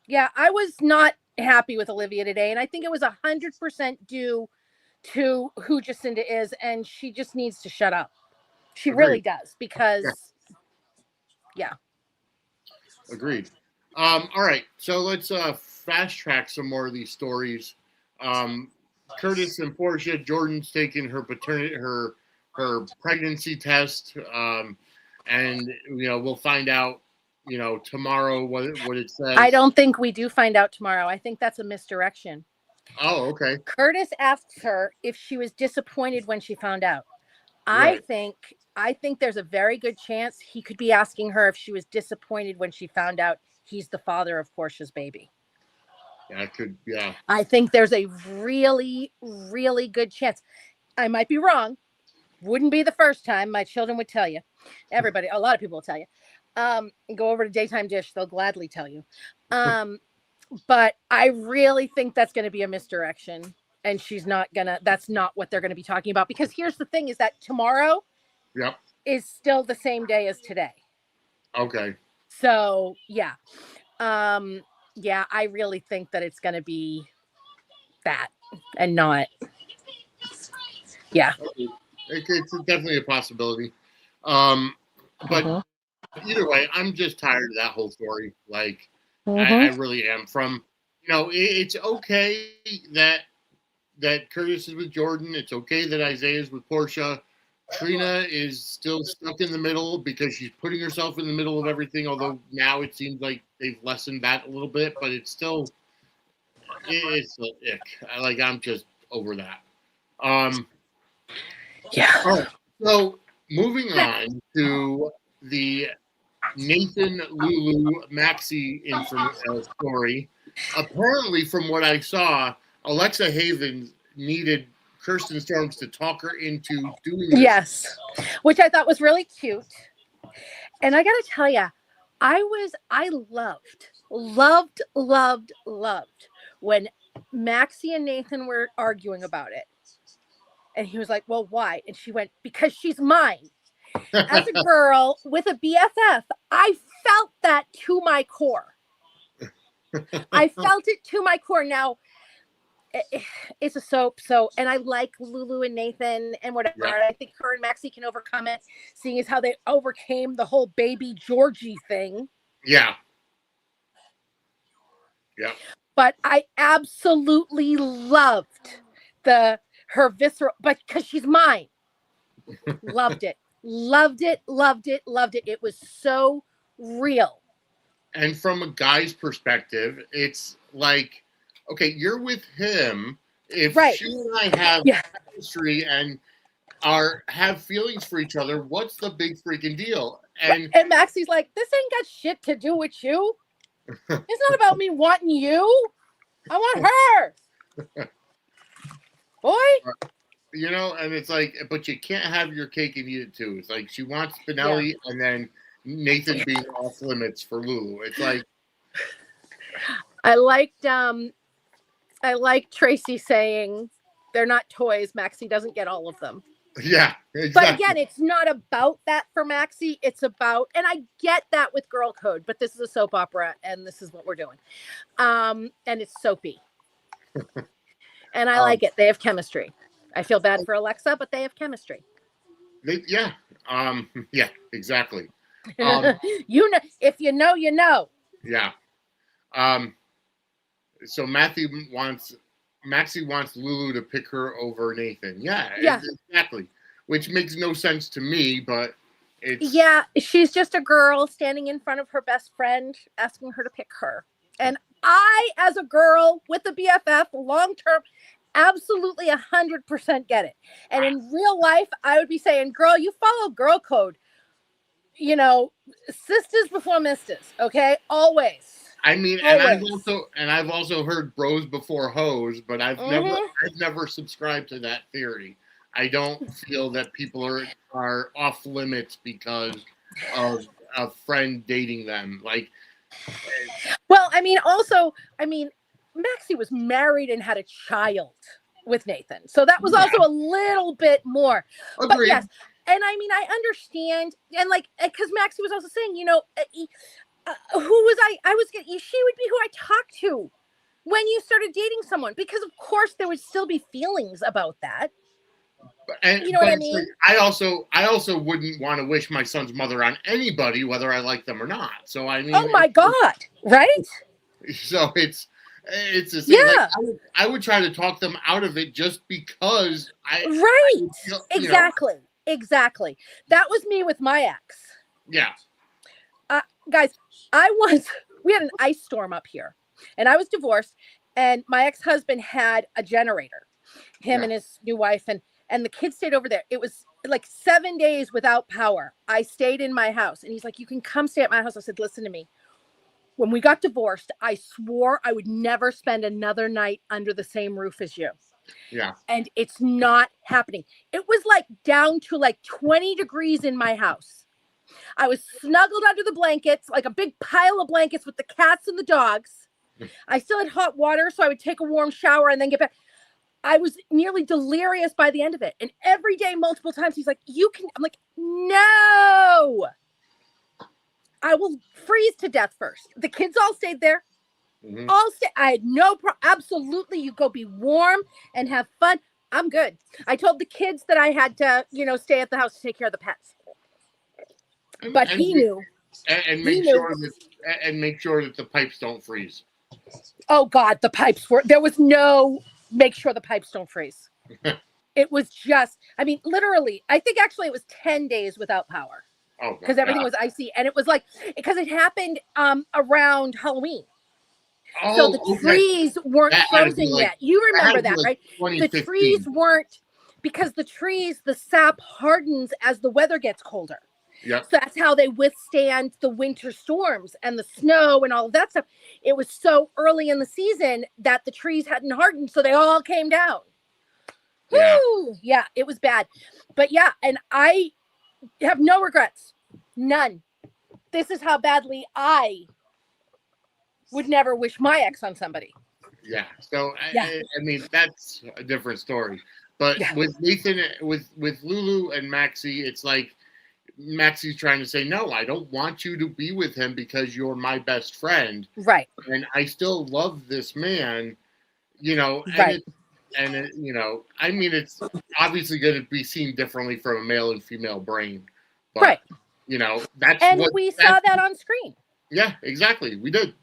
Yeah, I was not happy with Olivia today, and I think it was 100% due to who Jacinda is, and she just needs to shut up. She Agreed. really does, because yeah. Agreed. All right, so let's fast track some more of these stories. Curtis and Portia, Jordan's taking her pregnancy test, and we'll find out tomorrow what it says. I don't think we do find out tomorrow. I think that's a misdirection. Oh, okay. Curtis asked her if she was disappointed when she found out. Right. I think there's a very good chance he could be asking her if she was disappointed when she found out he's the father of Portia's baby. Yeah. I think there's a really, really good chance. I might be wrong. Wouldn't be the first time. My children would tell you. Everybody, a lot of people will tell you. Go over to Daytime Dish. They'll gladly tell you. But I really think that's going to be a misdirection. And that's not what they're going to be talking about. Because here's the thing is that tomorrow is still the same day as today. Okay. So, yeah. Yeah, I really think that it's going to be that and not. Yeah. It's definitely a possibility. But either way, I'm just tired of that whole story. Like, I really am. From, it's okay that Curtis is with Jordan. It's okay that Isaiah is with Portia. Trina is still stuck in the middle because she's putting herself in the middle of everything, although now it seems like they've lessened that a little bit, but it's still, it's an ick. I'm just over that. Yeah. All right, so moving on to the Nathan, Lulu, Maxie story. Apparently, from what I saw, Alexa Havens needed Kirsten Storms to talk her into doing this. Yes, which I thought was really cute. And I got to tell you, I loved when Maxie and Nathan were arguing about it. And he was like, well, why? And she went, because she's mine. As a girl with a BFF, I felt that to my core. I felt it to my core. Now, it's a soap, and I like Lulu and Nathan and whatever. Yeah. I think her and Maxie can overcome it, seeing as how they overcame the whole baby Georgie thing. Yeah. But I absolutely loved her visceral, but because she's mine. Loved it. It was so real. And from a guy's perspective, it's like, okay, you're with him. If she and I have history and have feelings for each other, what's the big freaking deal? And Maxie's like, this ain't got shit to do with you. It's not about me wanting you. I want her. Boy. And it's like, but you can't have your cake and eat it too. It's like she wants Spinelli and then Nathan being off limits for Lulu. It's like, I liked Tracy saying they're not toys. Maxie doesn't get all of them. Yeah, But exactly. again, it's not about that for Maxie. It's about, and I get that with Girl Code, but this is a soap opera and this is what we're doing. And it's soapy. And I like it. They have chemistry. I feel bad for Alexa, but they have chemistry. Yeah. Yeah, exactly. You know, if you know, you know. Yeah. So Maxie wants Lulu to pick her over Nathan. Yeah, exactly. Which makes no sense to me, but it's she's just a girl standing in front of her best friend, asking her to pick her. And I, as a girl with a BFF, long term, absolutely 100% get it. And in real life, I would be saying, girl, you follow Girl Code. You know, sisters before misters, okay? Always. I mean, Always. and I've also heard bros before hoes, but I've never subscribed to that theory. I don't feel that people are off limits because of a friend dating them. Like, well, I mean, Maxie was married and had a child with Nathan, so that was also a little bit more. Agreed. But yes, and I mean, I understand, and like, because Maxie was also saying, you know, who was I was getting, she would be who I talked to when you started dating someone, because of course there would still be feelings about that. And, you know what I mean? I also wouldn't want to wish my son's mother on anybody, whether I like them or not. So I mean, oh my God, right? So it's the same. Yeah. Like, I would try to talk them out of it just because Exactly. That was me with my ex. Yeah. Guys, we had an ice storm up here, and I was divorced, and my ex-husband had a generator, him and his new wife, and the kids stayed over there. It was like 7 days without power. I stayed in my house, and he's like, you can come stay at my house. I said, listen to me. When we got divorced, I swore I would never spend another night under the same roof as you. Yeah. And it's not happening. It was like down to like 20 degrees in my house. I was snuggled under the blankets, like a big pile of blankets with the cats and the dogs. I still had hot water, so I would take a warm shower and then get back. I was nearly delirious by the end of it. And every day, multiple times, he's like, I'm like, no, I will freeze to death first. The kids all stayed there. Mm-hmm. I had no problem. Absolutely. You go be warm and have fun. I'm good. I told the kids that I had to, stay at the house to take care of the pets. But he knew. And make sure that the pipes don't freeze. Oh God, the pipes there was no make sure the pipes don't freeze. It was just, literally, I think actually it was 10 days without power. Oh, because everything was icy. And it was like, because it happened around Halloween. Oh, so the trees weren't frozen yet. You remember that, right? The trees weren't, because the sap hardens as the weather gets colder. Yep. So that's how they withstand the winter storms and the snow and all of that stuff. It was so early in the season that the trees hadn't hardened, so they all came down. Yeah. Woo! Yeah, it was bad. But yeah, and I have no regrets. None. This is how badly I would never wish my ex on somebody. Yeah. So I mean, that's a different story. But with Nathan, with Lulu and Maxie, it's like Maxie's trying to say, no, I don't want you to be with him because you're my best friend. Right. And I still love this man, Right. It's obviously going to be seen differently from a male and female brain. But, right. We saw that on screen. Yeah, exactly. We did.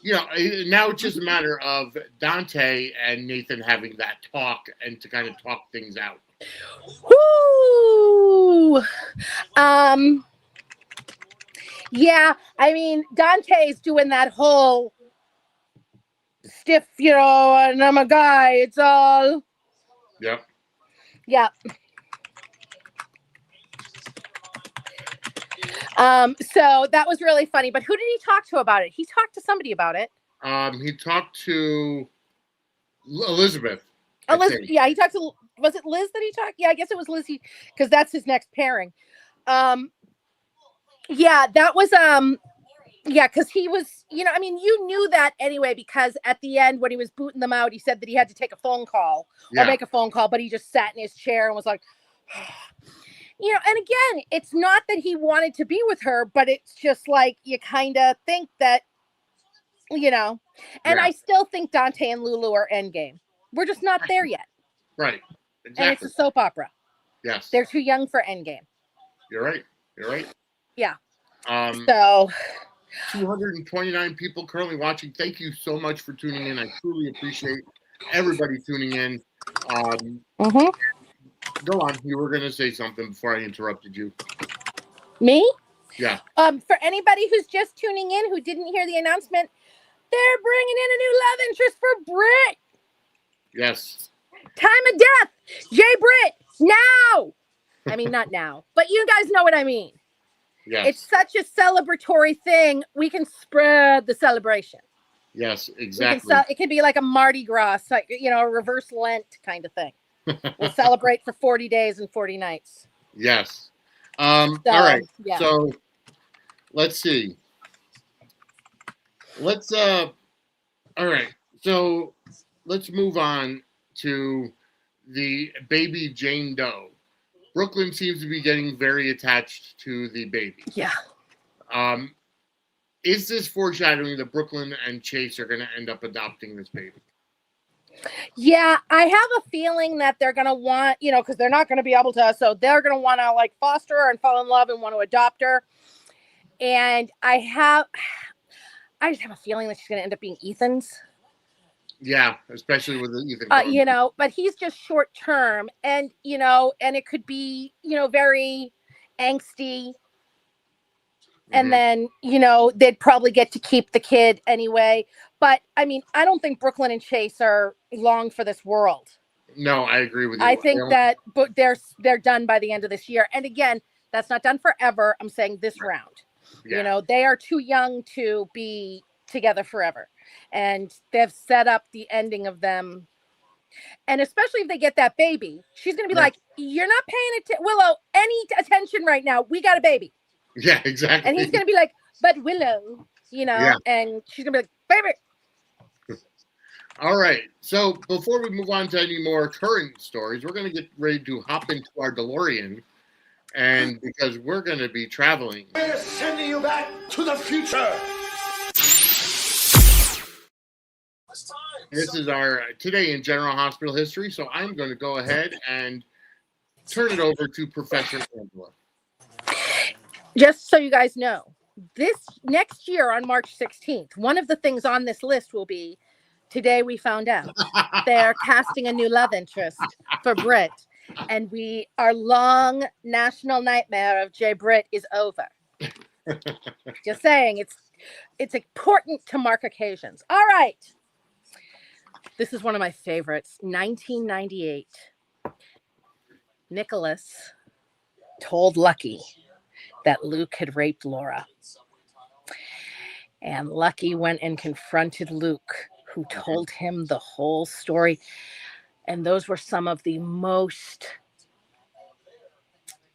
Now it's just a matter of Dante and Nathan having that talk and to kind of talk things out. Woo! Yeah, Dante's doing that whole stiff, and I'm a guy. It's all. Yep. Yeah. So that was really funny. But who did he talk to about it? He talked to somebody about it. He talked to Elizabeth. Yeah, he talked to. Was it Liz that he talked? Yeah, I guess it was Liz, because that's his next pairing. Yeah, that was Yeah, because he was, I mean, you knew that anyway, because at the end, when he was booting them out, he said that he had to take a phone call or make a phone call, but he just sat in his chair and was like, and again, it's not that he wanted to be with her, but it's just like, you kind of think that, and I still think Dante and Lulu are endgame. We're just not there yet. Right. Exactly. And it's a soap opera. Yes. They're too young for endgame. You're right. Yeah. So 229 people currently watching. Thank you so much for tuning in. I truly appreciate everybody tuning in. Go on. You were going to say something before I interrupted you. Me? Yeah. For anybody who's just tuning in who didn't hear the announcement, they're bringing in a new love interest for Britt. Yes. Time of death. Jay Britt. Now. I mean, not now, but you guys know what I mean. Yes. It's such a celebratory thing. We can spread the celebration. Yes, exactly. It could be like a Mardi Gras, like, a reverse Lent kind of thing. We'll celebrate for 40 days and 40 nights. Yes. All right. Yeah. So let's see. All right. So let's move on to the baby Jane Doe. Brooklyn seems to be getting very attached to the baby. Yeah. Is this foreshadowing that Brooklyn and Chase are going to end up adopting this baby? Yeah, I have a feeling that they're going to want, because they're not going to be able to, so they're going to want to like foster her and fall in love and want to adopt her. And I just have a feeling that she's going to end up being Ethan's. Yeah, especially with Ethan. But he's just short term, and and it could be, very angsty. And then, they'd probably get to keep the kid anyway. But I mean, I don't think Brooklyn and Chase are long for this world. No, I agree with you. I think that they're done by the end of this year. And again, that's not done forever. I'm saying this round. Yeah. They are too young to be together forever. And they've set up the ending of them. And especially if they get that baby, she's going to be like, you're not paying Willow any attention right now. We got a baby. Yeah, exactly. And he's going to be like, but Willow, and she's going to be like, baby. All right. So before we move on to any more current stories, we're going to get ready to hop into our DeLorean. And because we're going to be traveling. We're sending you back to the future. This is our Today in General Hospital History. So I'm going to go ahead and turn it over to Professor Angela. Just so you guys know, this next year on March 16th, one of the things on this list will be, today we found out they're casting a new love interest for Britt. And our long national nightmare of Jay Britt is over. Just saying, it's important to mark occasions. All right. This is one of my favorites. 1998. Nicholas told Lucky that Luke had raped Laura. And Lucky went and confronted Luke, who told him the whole story. And those were some of the most,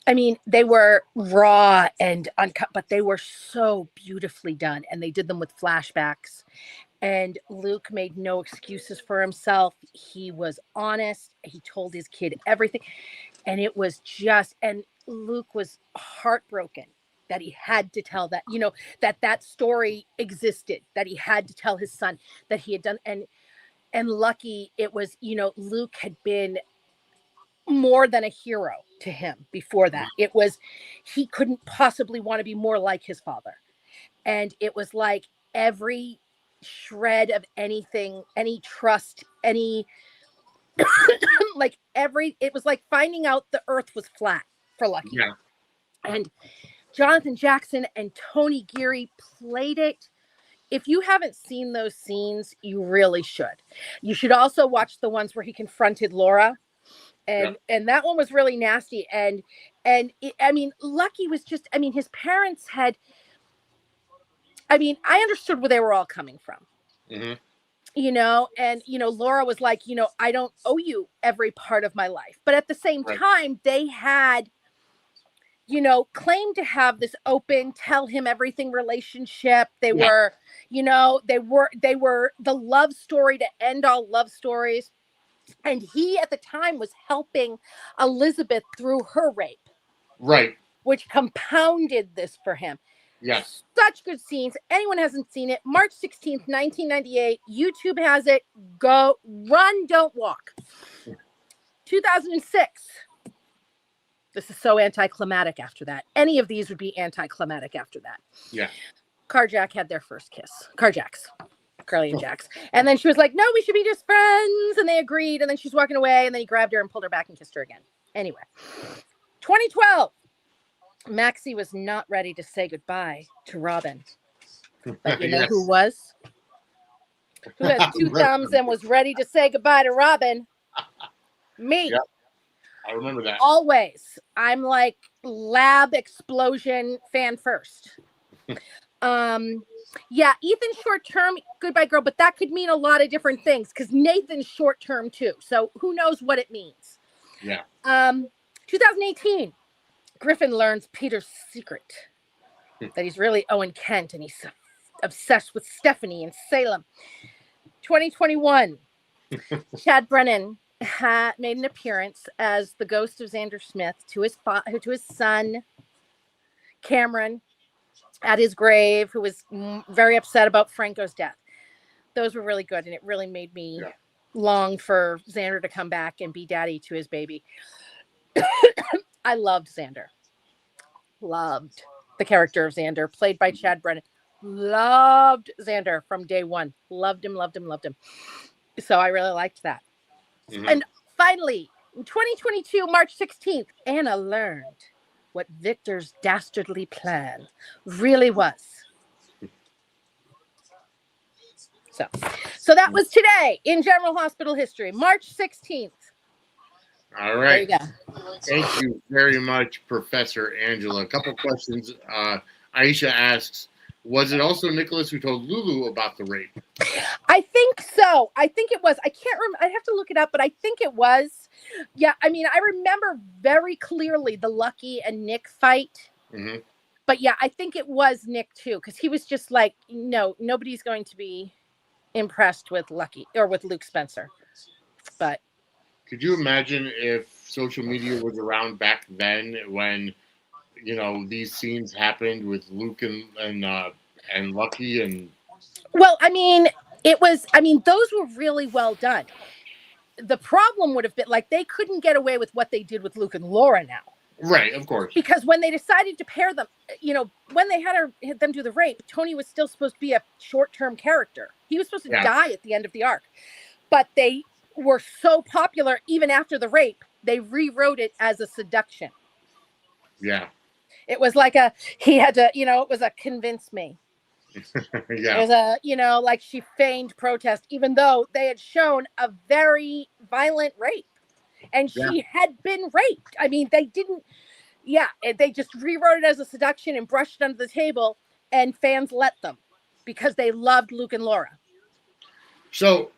they were raw and uncut, but they were so beautifully done. And they did them with flashbacks. And Luke made no excuses for himself. He was honest. He told his kid everything. And it was and Luke was heartbroken that he had to tell that, that story existed, that he had to tell his son that he had done. And Lucky, it was, Luke had been more than a hero to him before that. It was, he couldn't possibly want to be more like his father. And it was like every shred of anything, any trust, any, it was like finding out the earth was flat for Lucky. Yeah. And Jonathan Jackson and Tony Geary played it. If you haven't seen those scenes, you really should. You should also watch the ones where he confronted Laura. And that one was really nasty. And Lucky was just, his parents had, I understood where they were all coming from. Mm-hmm. Laura was like, I don't owe you every part of my life. But at the same time, they had claimed to have this open, tell him everything relationship. They Yeah. were, they were the love story to end all love stories. And he at the time was helping Elizabeth through her rape, Right. which compounded this for him. Yes. Such good scenes. Anyone hasn't seen it, March 16th, 1998. YouTube has it. Go, run, don't walk. 2006. This is so anticlimactic after that. Any of these would be anticlimactic after that. Yeah. Carjack had their first kiss. Carjacks. Carly and Jax. And then she was like, no, we should be just friends. And they agreed. And then she's walking away. And then he grabbed her and pulled her back and kissed her again. Anyway, 2012. Maxie was not ready to say goodbye to Robin. But you know Yes. who was? Who has two thumbs and was ready to say goodbye to Robin? Me. Yep. I remember that. Always. I'm like lab explosion fan first. Yeah, Ethan short term, goodbye girl, but that could mean a lot of different things because Nathan's short term too. So who knows what it means? Yeah. 2018, Griffin learns Peter's secret that he's really Owen Kent and he's obsessed with Stephanie in Salem. 2021, Chad Brennan made an appearance as the ghost of Xander Smith to his son Cameron at his grave, who was very upset about Franco's death. Those were really good, and it really made me long for Xander to come back and be daddy to his baby. I loved Xander. Loved the character of Xander, played by Chad Brennan. Loved Xander from day one. Loved him. So I really liked that. Mm-hmm. And finally, in 2022, March 16th, Anna learned what Victor's dastardly plan really was. So that was today in General Hospital history, March 16th. All right. There you go. Thank you very much, Professor Angela. A couple questions. Aisha asks, was it also Nicholas who told Lulu about the rape? I think so. I think it was. I can't remember. I'd have to look it up, but I think it was. Yeah, I mean, I remember very clearly the Lucky and Nick fight. Mm-hmm. But yeah, I think it was Nick too, because he was just like, no, nobody's going to be impressed with Lucky or with Luke Spencer. But could you imagine if social media was around back then when, these scenes happened with Luke and Lucky and... Well, I mean, those were really well done. The problem would have been like they couldn't get away with what they did with Luke and Laura now. Right, of course. Because when they decided to pair them, when they had them do the rape, Tony was still supposed to be a short-term character. He was supposed to die at the end of the arc. But they were so popular, even after the rape, they rewrote it as a seduction. Yeah. It was like it was a convince me. Yeah. It was a, like she feigned protest, even though they had shown a very violent rape. And she had been raped. I mean, they didn't, they just rewrote it as a seduction and brushed it under the table, and fans let them because they loved Luke and Laura. So,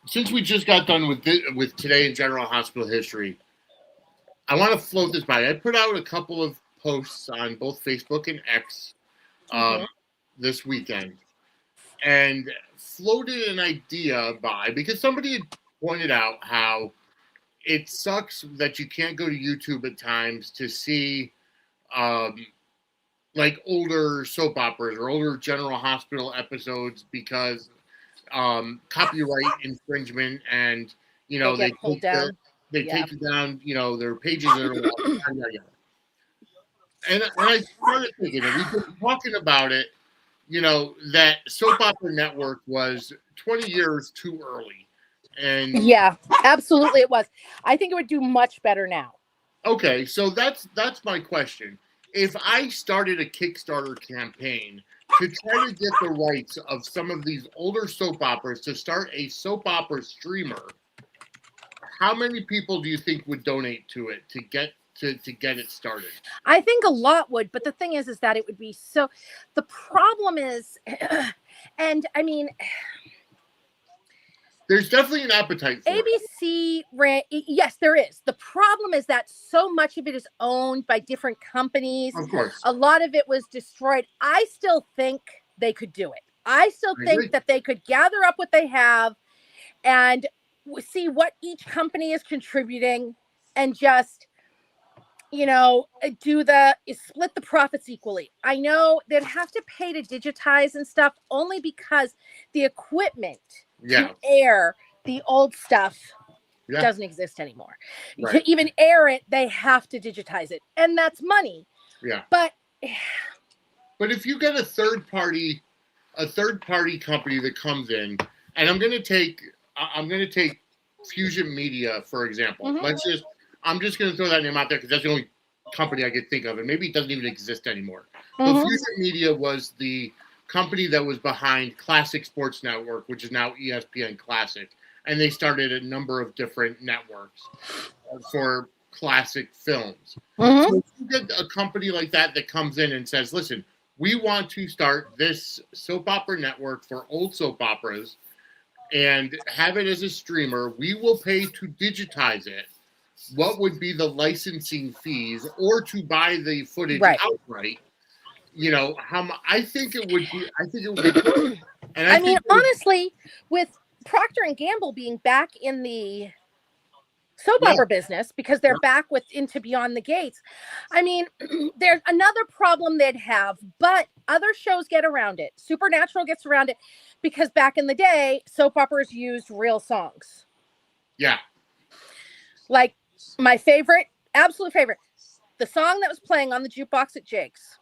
since we just got done with today in General Hospital history, I want to float this by. I put out a couple of posts on both Facebook and X this weekend, and floated an idea by, because somebody had pointed out how it sucks that you can't go to YouTube at times to see like older soap operas or older General Hospital episodes because copyright infringement, and they take down. They take down, their pages are and I started thinking, and we've been talking about it, that Soap Opera Network was 20 years too early. And yeah, absolutely it was. I think it would do much better now. Okay, so that's my question. If I started a Kickstarter campaign to try to get the rights of some of these older soap operas to start a soap opera streamer, how many people do you think would donate to it to get it started? I think a lot would, but the thing is that it would be so. The problem is, and I mean, There's definitely an appetite for it. ABC ran, yes, there is. The problem is that so much of it is owned by different companies. Of course. A lot of it was destroyed. I still think they could do it. I still I think agree. that they could gather up what they have and see what each company is contributing and just, split the profits equally. I know they'd have to pay to digitize and stuff only because the equipment Yeah. to air the old stuff Yeah. doesn't exist anymore. Right. To even air it, they have to digitize it, and that's money. Yeah. But if you get a third party company that comes in, and I'm going to take Fusion Media for example. Mhm. I'm just going to throw that name out there because that's the only company I could think of, and maybe it doesn't even exist anymore. Mhm. But Fusion Media was the company that was behind Classic Sports Network, which is now ESPN Classic, and they started a number of different networks for classic films. Mhm. So if you get a company like that comes in and says, listen, we want to start this soap opera network for old soap operas and have it as a streamer, we will pay to digitize it. What would be the licensing fees or to buy the footage outright? I think it would be great. And I mean, honestly, with Procter and Gamble being back in the soap opera business because they're back with Into Beyond the Gates. I mean, there's another problem they'd have, but other shows get around it. Supernatural gets around it because back in the day, soap operas used real songs. Yeah. Like my favorite, absolute favorite, the song that was playing on the jukebox at Jake's.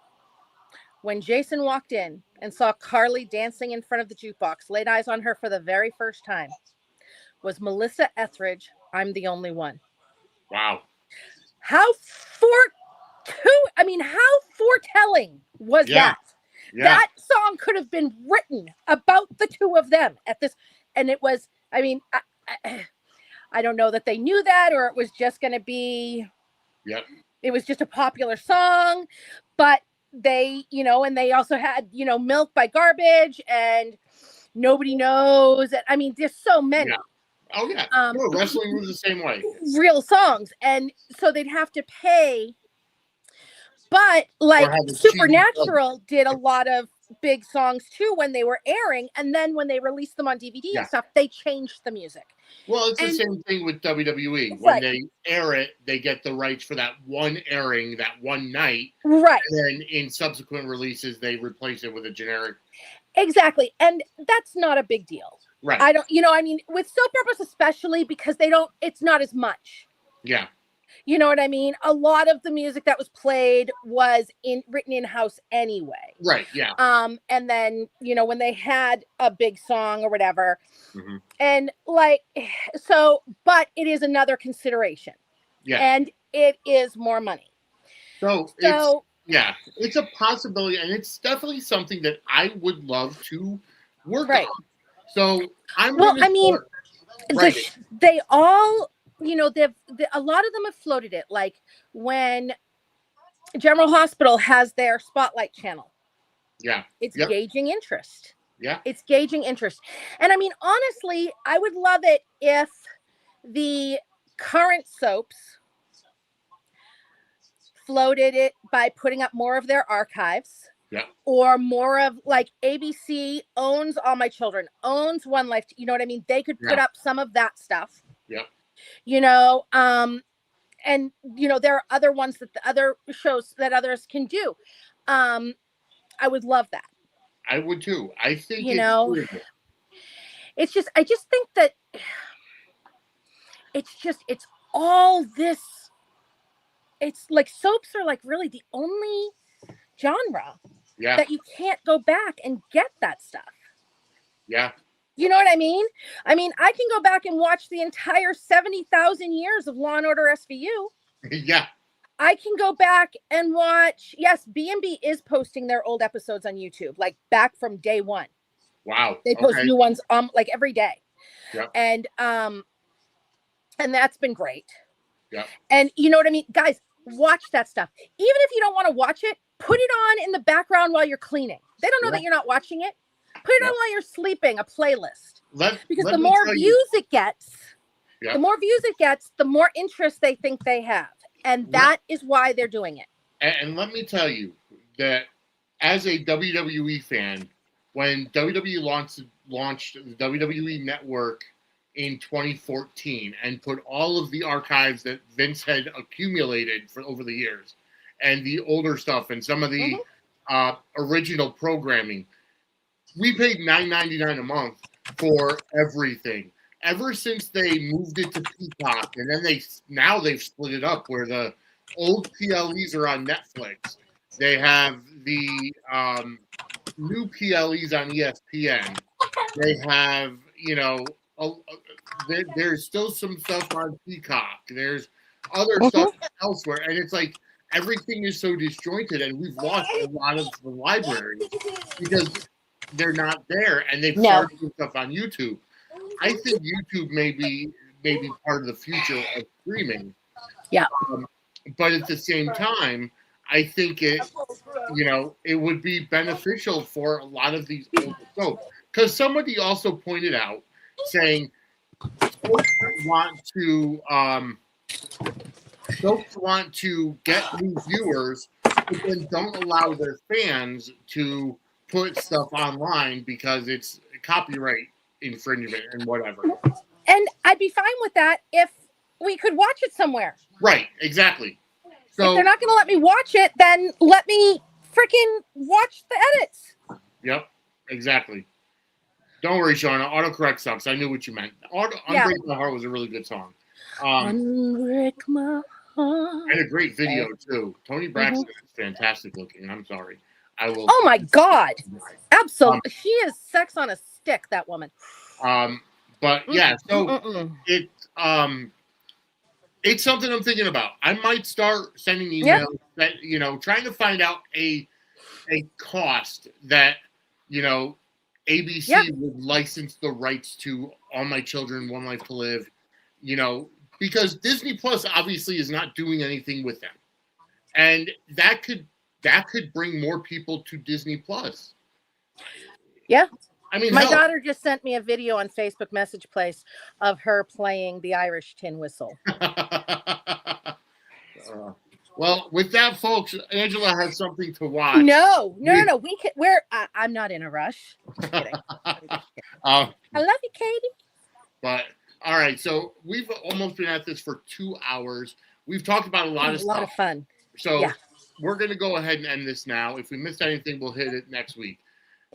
When Jason walked in and saw Carly dancing in front of the jukebox, laid eyes on her for the very first time, was Melissa Etheridge, I'm the Only One. Wow. How foretelling was that? Yeah. That song could have been written about the two of them at this. And it was, I mean, I don't know that they knew that or it was just going to be, it was just a popular song, but they, and they also had, Milk by Garbage and Nobody Knows. I mean, there's so many. Yeah. Oh, yeah. Wrestling was the same way. Real songs. And so they'd have to pay. But like Supernatural did a lot of big songs too when they were airing. And then when they released them on DVD and stuff, they changed the music. Well, it's the same thing with WWE. When they air it, they get the rights for that one airing, that one night. Right. And then in subsequent releases, they replace it with a generic. Exactly. And that's not a big deal. Right. I don't, I mean, with soap operas especially because it's not as much. Yeah. You know what I mean? A lot of the music that was played was written in-house anyway. Right, yeah. And then, when they had a big song or whatever. Mm-hmm. And but it is another consideration. Yeah. And it is more money. So it's a possibility, and it's definitely something that I would love to work on. So they all, a lot of them have floated it. Like when General Hospital has their Spotlight channel. Yeah. It's gauging interest. Yeah. It's gauging interest. And I mean, honestly, I would love it if the current soaps floated it by putting up more of their archives. Yeah. Or more of like ABC owns All My Children, owns One Life. You know what I mean? They could put up some of that stuff. Yeah. And there are other ones that the other shows that others can do. I would love that. I would too. I think it's just I just think that it's all this. It's like soaps are like really the only genre that you can't go back and get that stuff. Yeah. You know what I mean? I mean, I can go back and watch the entire 70,000 years of Law and Order SVU. Yeah. I can go back and watch. Yes, B&B is posting their old episodes on YouTube, like back from day one. Wow. They post new ones like every day. Yeah. And that's been great. Yeah. And you know what I mean? Guys, watch that stuff. Even if you don't want to watch it, put it on in the background while you're cleaning. They don't know that you're not watching it. Put it on while you're sleeping, a playlist. Because let the me more tell you- views it gets, Yeah. the more views it gets, the more interest they think they have. And that is why they're doing it. And let me tell you that as a WWE fan, when WWE launched the WWE Network in 2014 and put all of the archives that Vince had accumulated for over the years and the older stuff and some of the original programming, we paid $9.99 a month for everything. Ever since they moved it to Peacock, and then they've split it up where the old PLEs are on Netflix. They have the new PLEs on ESPN. They have, there's still some stuff on Peacock. There's other stuff elsewhere, and it's like everything is so disjointed, and we've lost a lot of the libraries because they're not there, and they've started doing stuff on YouTube. I think YouTube may be part of the future of streaming. Yeah. But at the same time, I think it would be beneficial for a lot of these older folks. Because somebody also pointed out saying folks want to get new viewers, but then don't allow their fans to put stuff online because it's copyright infringement and whatever. And I'd be fine with that if we could watch it somewhere. Right, exactly. So if they're not going to let me watch it, then let me freaking watch the edits. Yep, exactly. Don't worry, Shauna. Autocorrect sucks. I knew what you meant. Unbreak My Heart was a really good song. Unbreak my heart. And a great video, too. Tony Braxton is fantastic looking. I'm sorry. I will. Oh, my God. Absolutely. She is sex on a stick, that woman. But, yeah, so it's something I'm thinking about. I might start sending emails that, trying to find out a cost that, ABC would license the rights to All My Children, One Life to Live, because Disney Plus obviously is not doing anything with them. And that could bring more people to Disney Plus. Yeah. I mean, my daughter just sent me a video on Facebook Message Place of her playing the Irish tin whistle. Well, with that, folks, Angela has something to watch. No. I'm not in a rush. Just kidding. I love you, Katie. But all right, so we've almost been at this for 2 hours. We've talked about a lot of stuff. A lot of fun. So we're going to go ahead and end this now. If we missed anything, we'll hit it next week.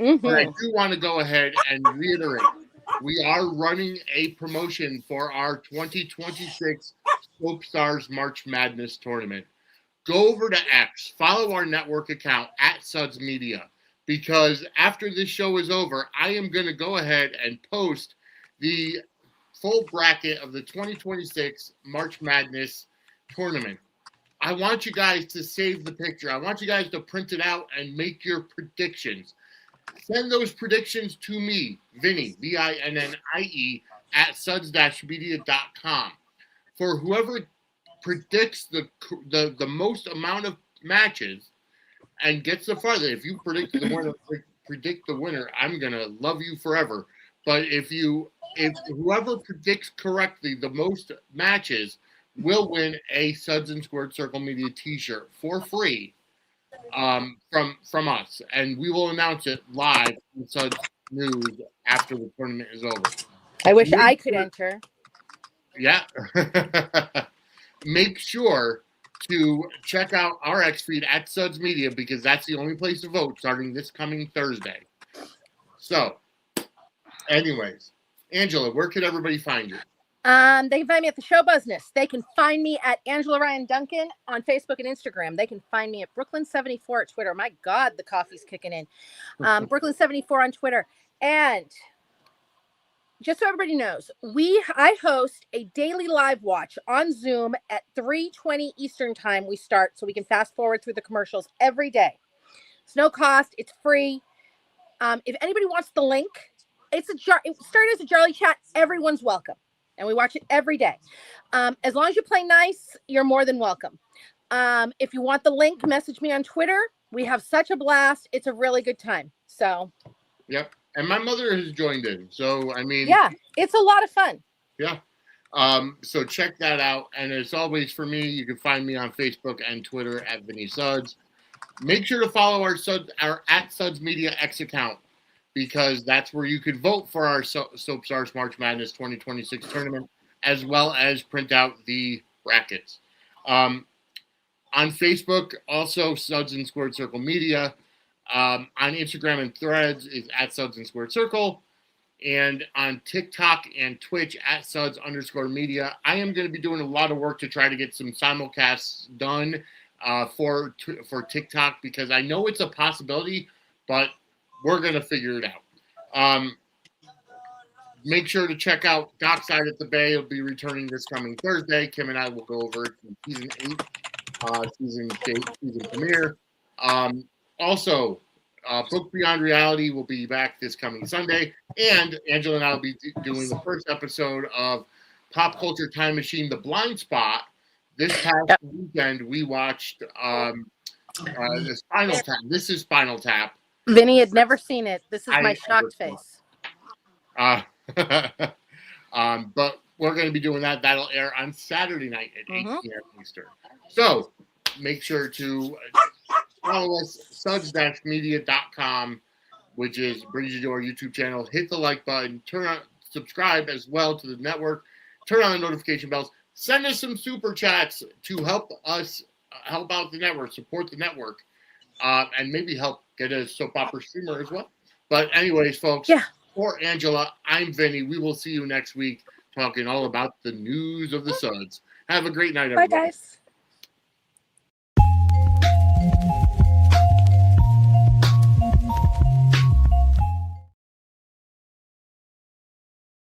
Mm-hmm. But I do want to go ahead and reiterate, we are running a promotion for our 2026 Soap Stars March Madness tournament. Go over to X, follow our network account @Suds Media, because after this show is over, I am going to go ahead and post the full bracket of the 2026 March Madness tournament. I want you guys to save the picture. I want you guys to print it out and make your predictions. Send those predictions to me, Vinnie, VINNIE, @suds-media.com. For whoever predicts the most amount of matches and gets the farther. If you predict the winner, I'm gonna love you forever. But if whoever predicts correctly the most matches will win a Suds and Squared Circle Media T-shirt for free. From us, and we will announce it live in Suds News after the tournament is over. I wish I could enter. Yeah. Make sure to check out our X feed @Suds Media, because that's the only place to vote starting this coming Thursday. So, anyways, Angela, where can everybody find you? They can find me at the Show Business. They can find me at Angela Ryan Duncan on Facebook and Instagram. They can find me at Brooklyn74 at Twitter. My God, the coffee's kicking in. Brooklyn74 on Twitter. And just so everybody knows, I host a daily live watch on Zoom at 3:20 Eastern time. We start so we can fast forward through the commercials every day. It's no cost. It's free. If anybody wants the link, it started as a Jarly chat. Everyone's welcome. And we watch it every day. As long as you play nice, you're more than welcome. If you want the link, message me on Twitter. We have such a blast. It's a really good time. So. Yep. And my mother has joined in. So, I mean, Yeah, it's a lot of fun. yeah. So check that out. And as always, for me, you can find me on Facebook and Twitter at Vinnie Suds. Make sure to follow our at Suds Media X account, because that's where you could vote for our Soap Stars March Madness 2026 tournament, as well as print out the brackets. On Facebook, also Suds and Squared Circle Media. On Instagram and Threads is at Suds and Squared Circle. And on TikTok and Twitch at Suds_media. I am going to be doing a lot of work to try to get some simulcasts done for TikTok, because I know it's a possibility, but we're going to figure it out. Make sure to check out Dockside at the Bay. It'll be returning this coming Thursday. Kim and I will go over season 8, season premiere. Also, Book Beyond Reality will be back this coming Sunday, and Angela and I will be doing the first episode of Pop Culture Time Machine: The Blind Spot. This past weekend, we watched the Spinal Tap. This is Spinal Tap. Vinny had never seen it. This is my shocked face. But we're going to be doing that. That'll air on Saturday night at 8 p.m. Eastern. So make sure to follow us, suds-media.com, which brings you to our YouTube channel. Hit the like button. Subscribe as well to the network. Turn on the notification bells. Send us some super chats to help us help out the network, support the network, and maybe help get a soap opera streamer as well. But anyways, folks, for Angela, I'm Vinny. We will see you next week talking all about the news of the Suds. Have a great night, everybody. Bye, guys.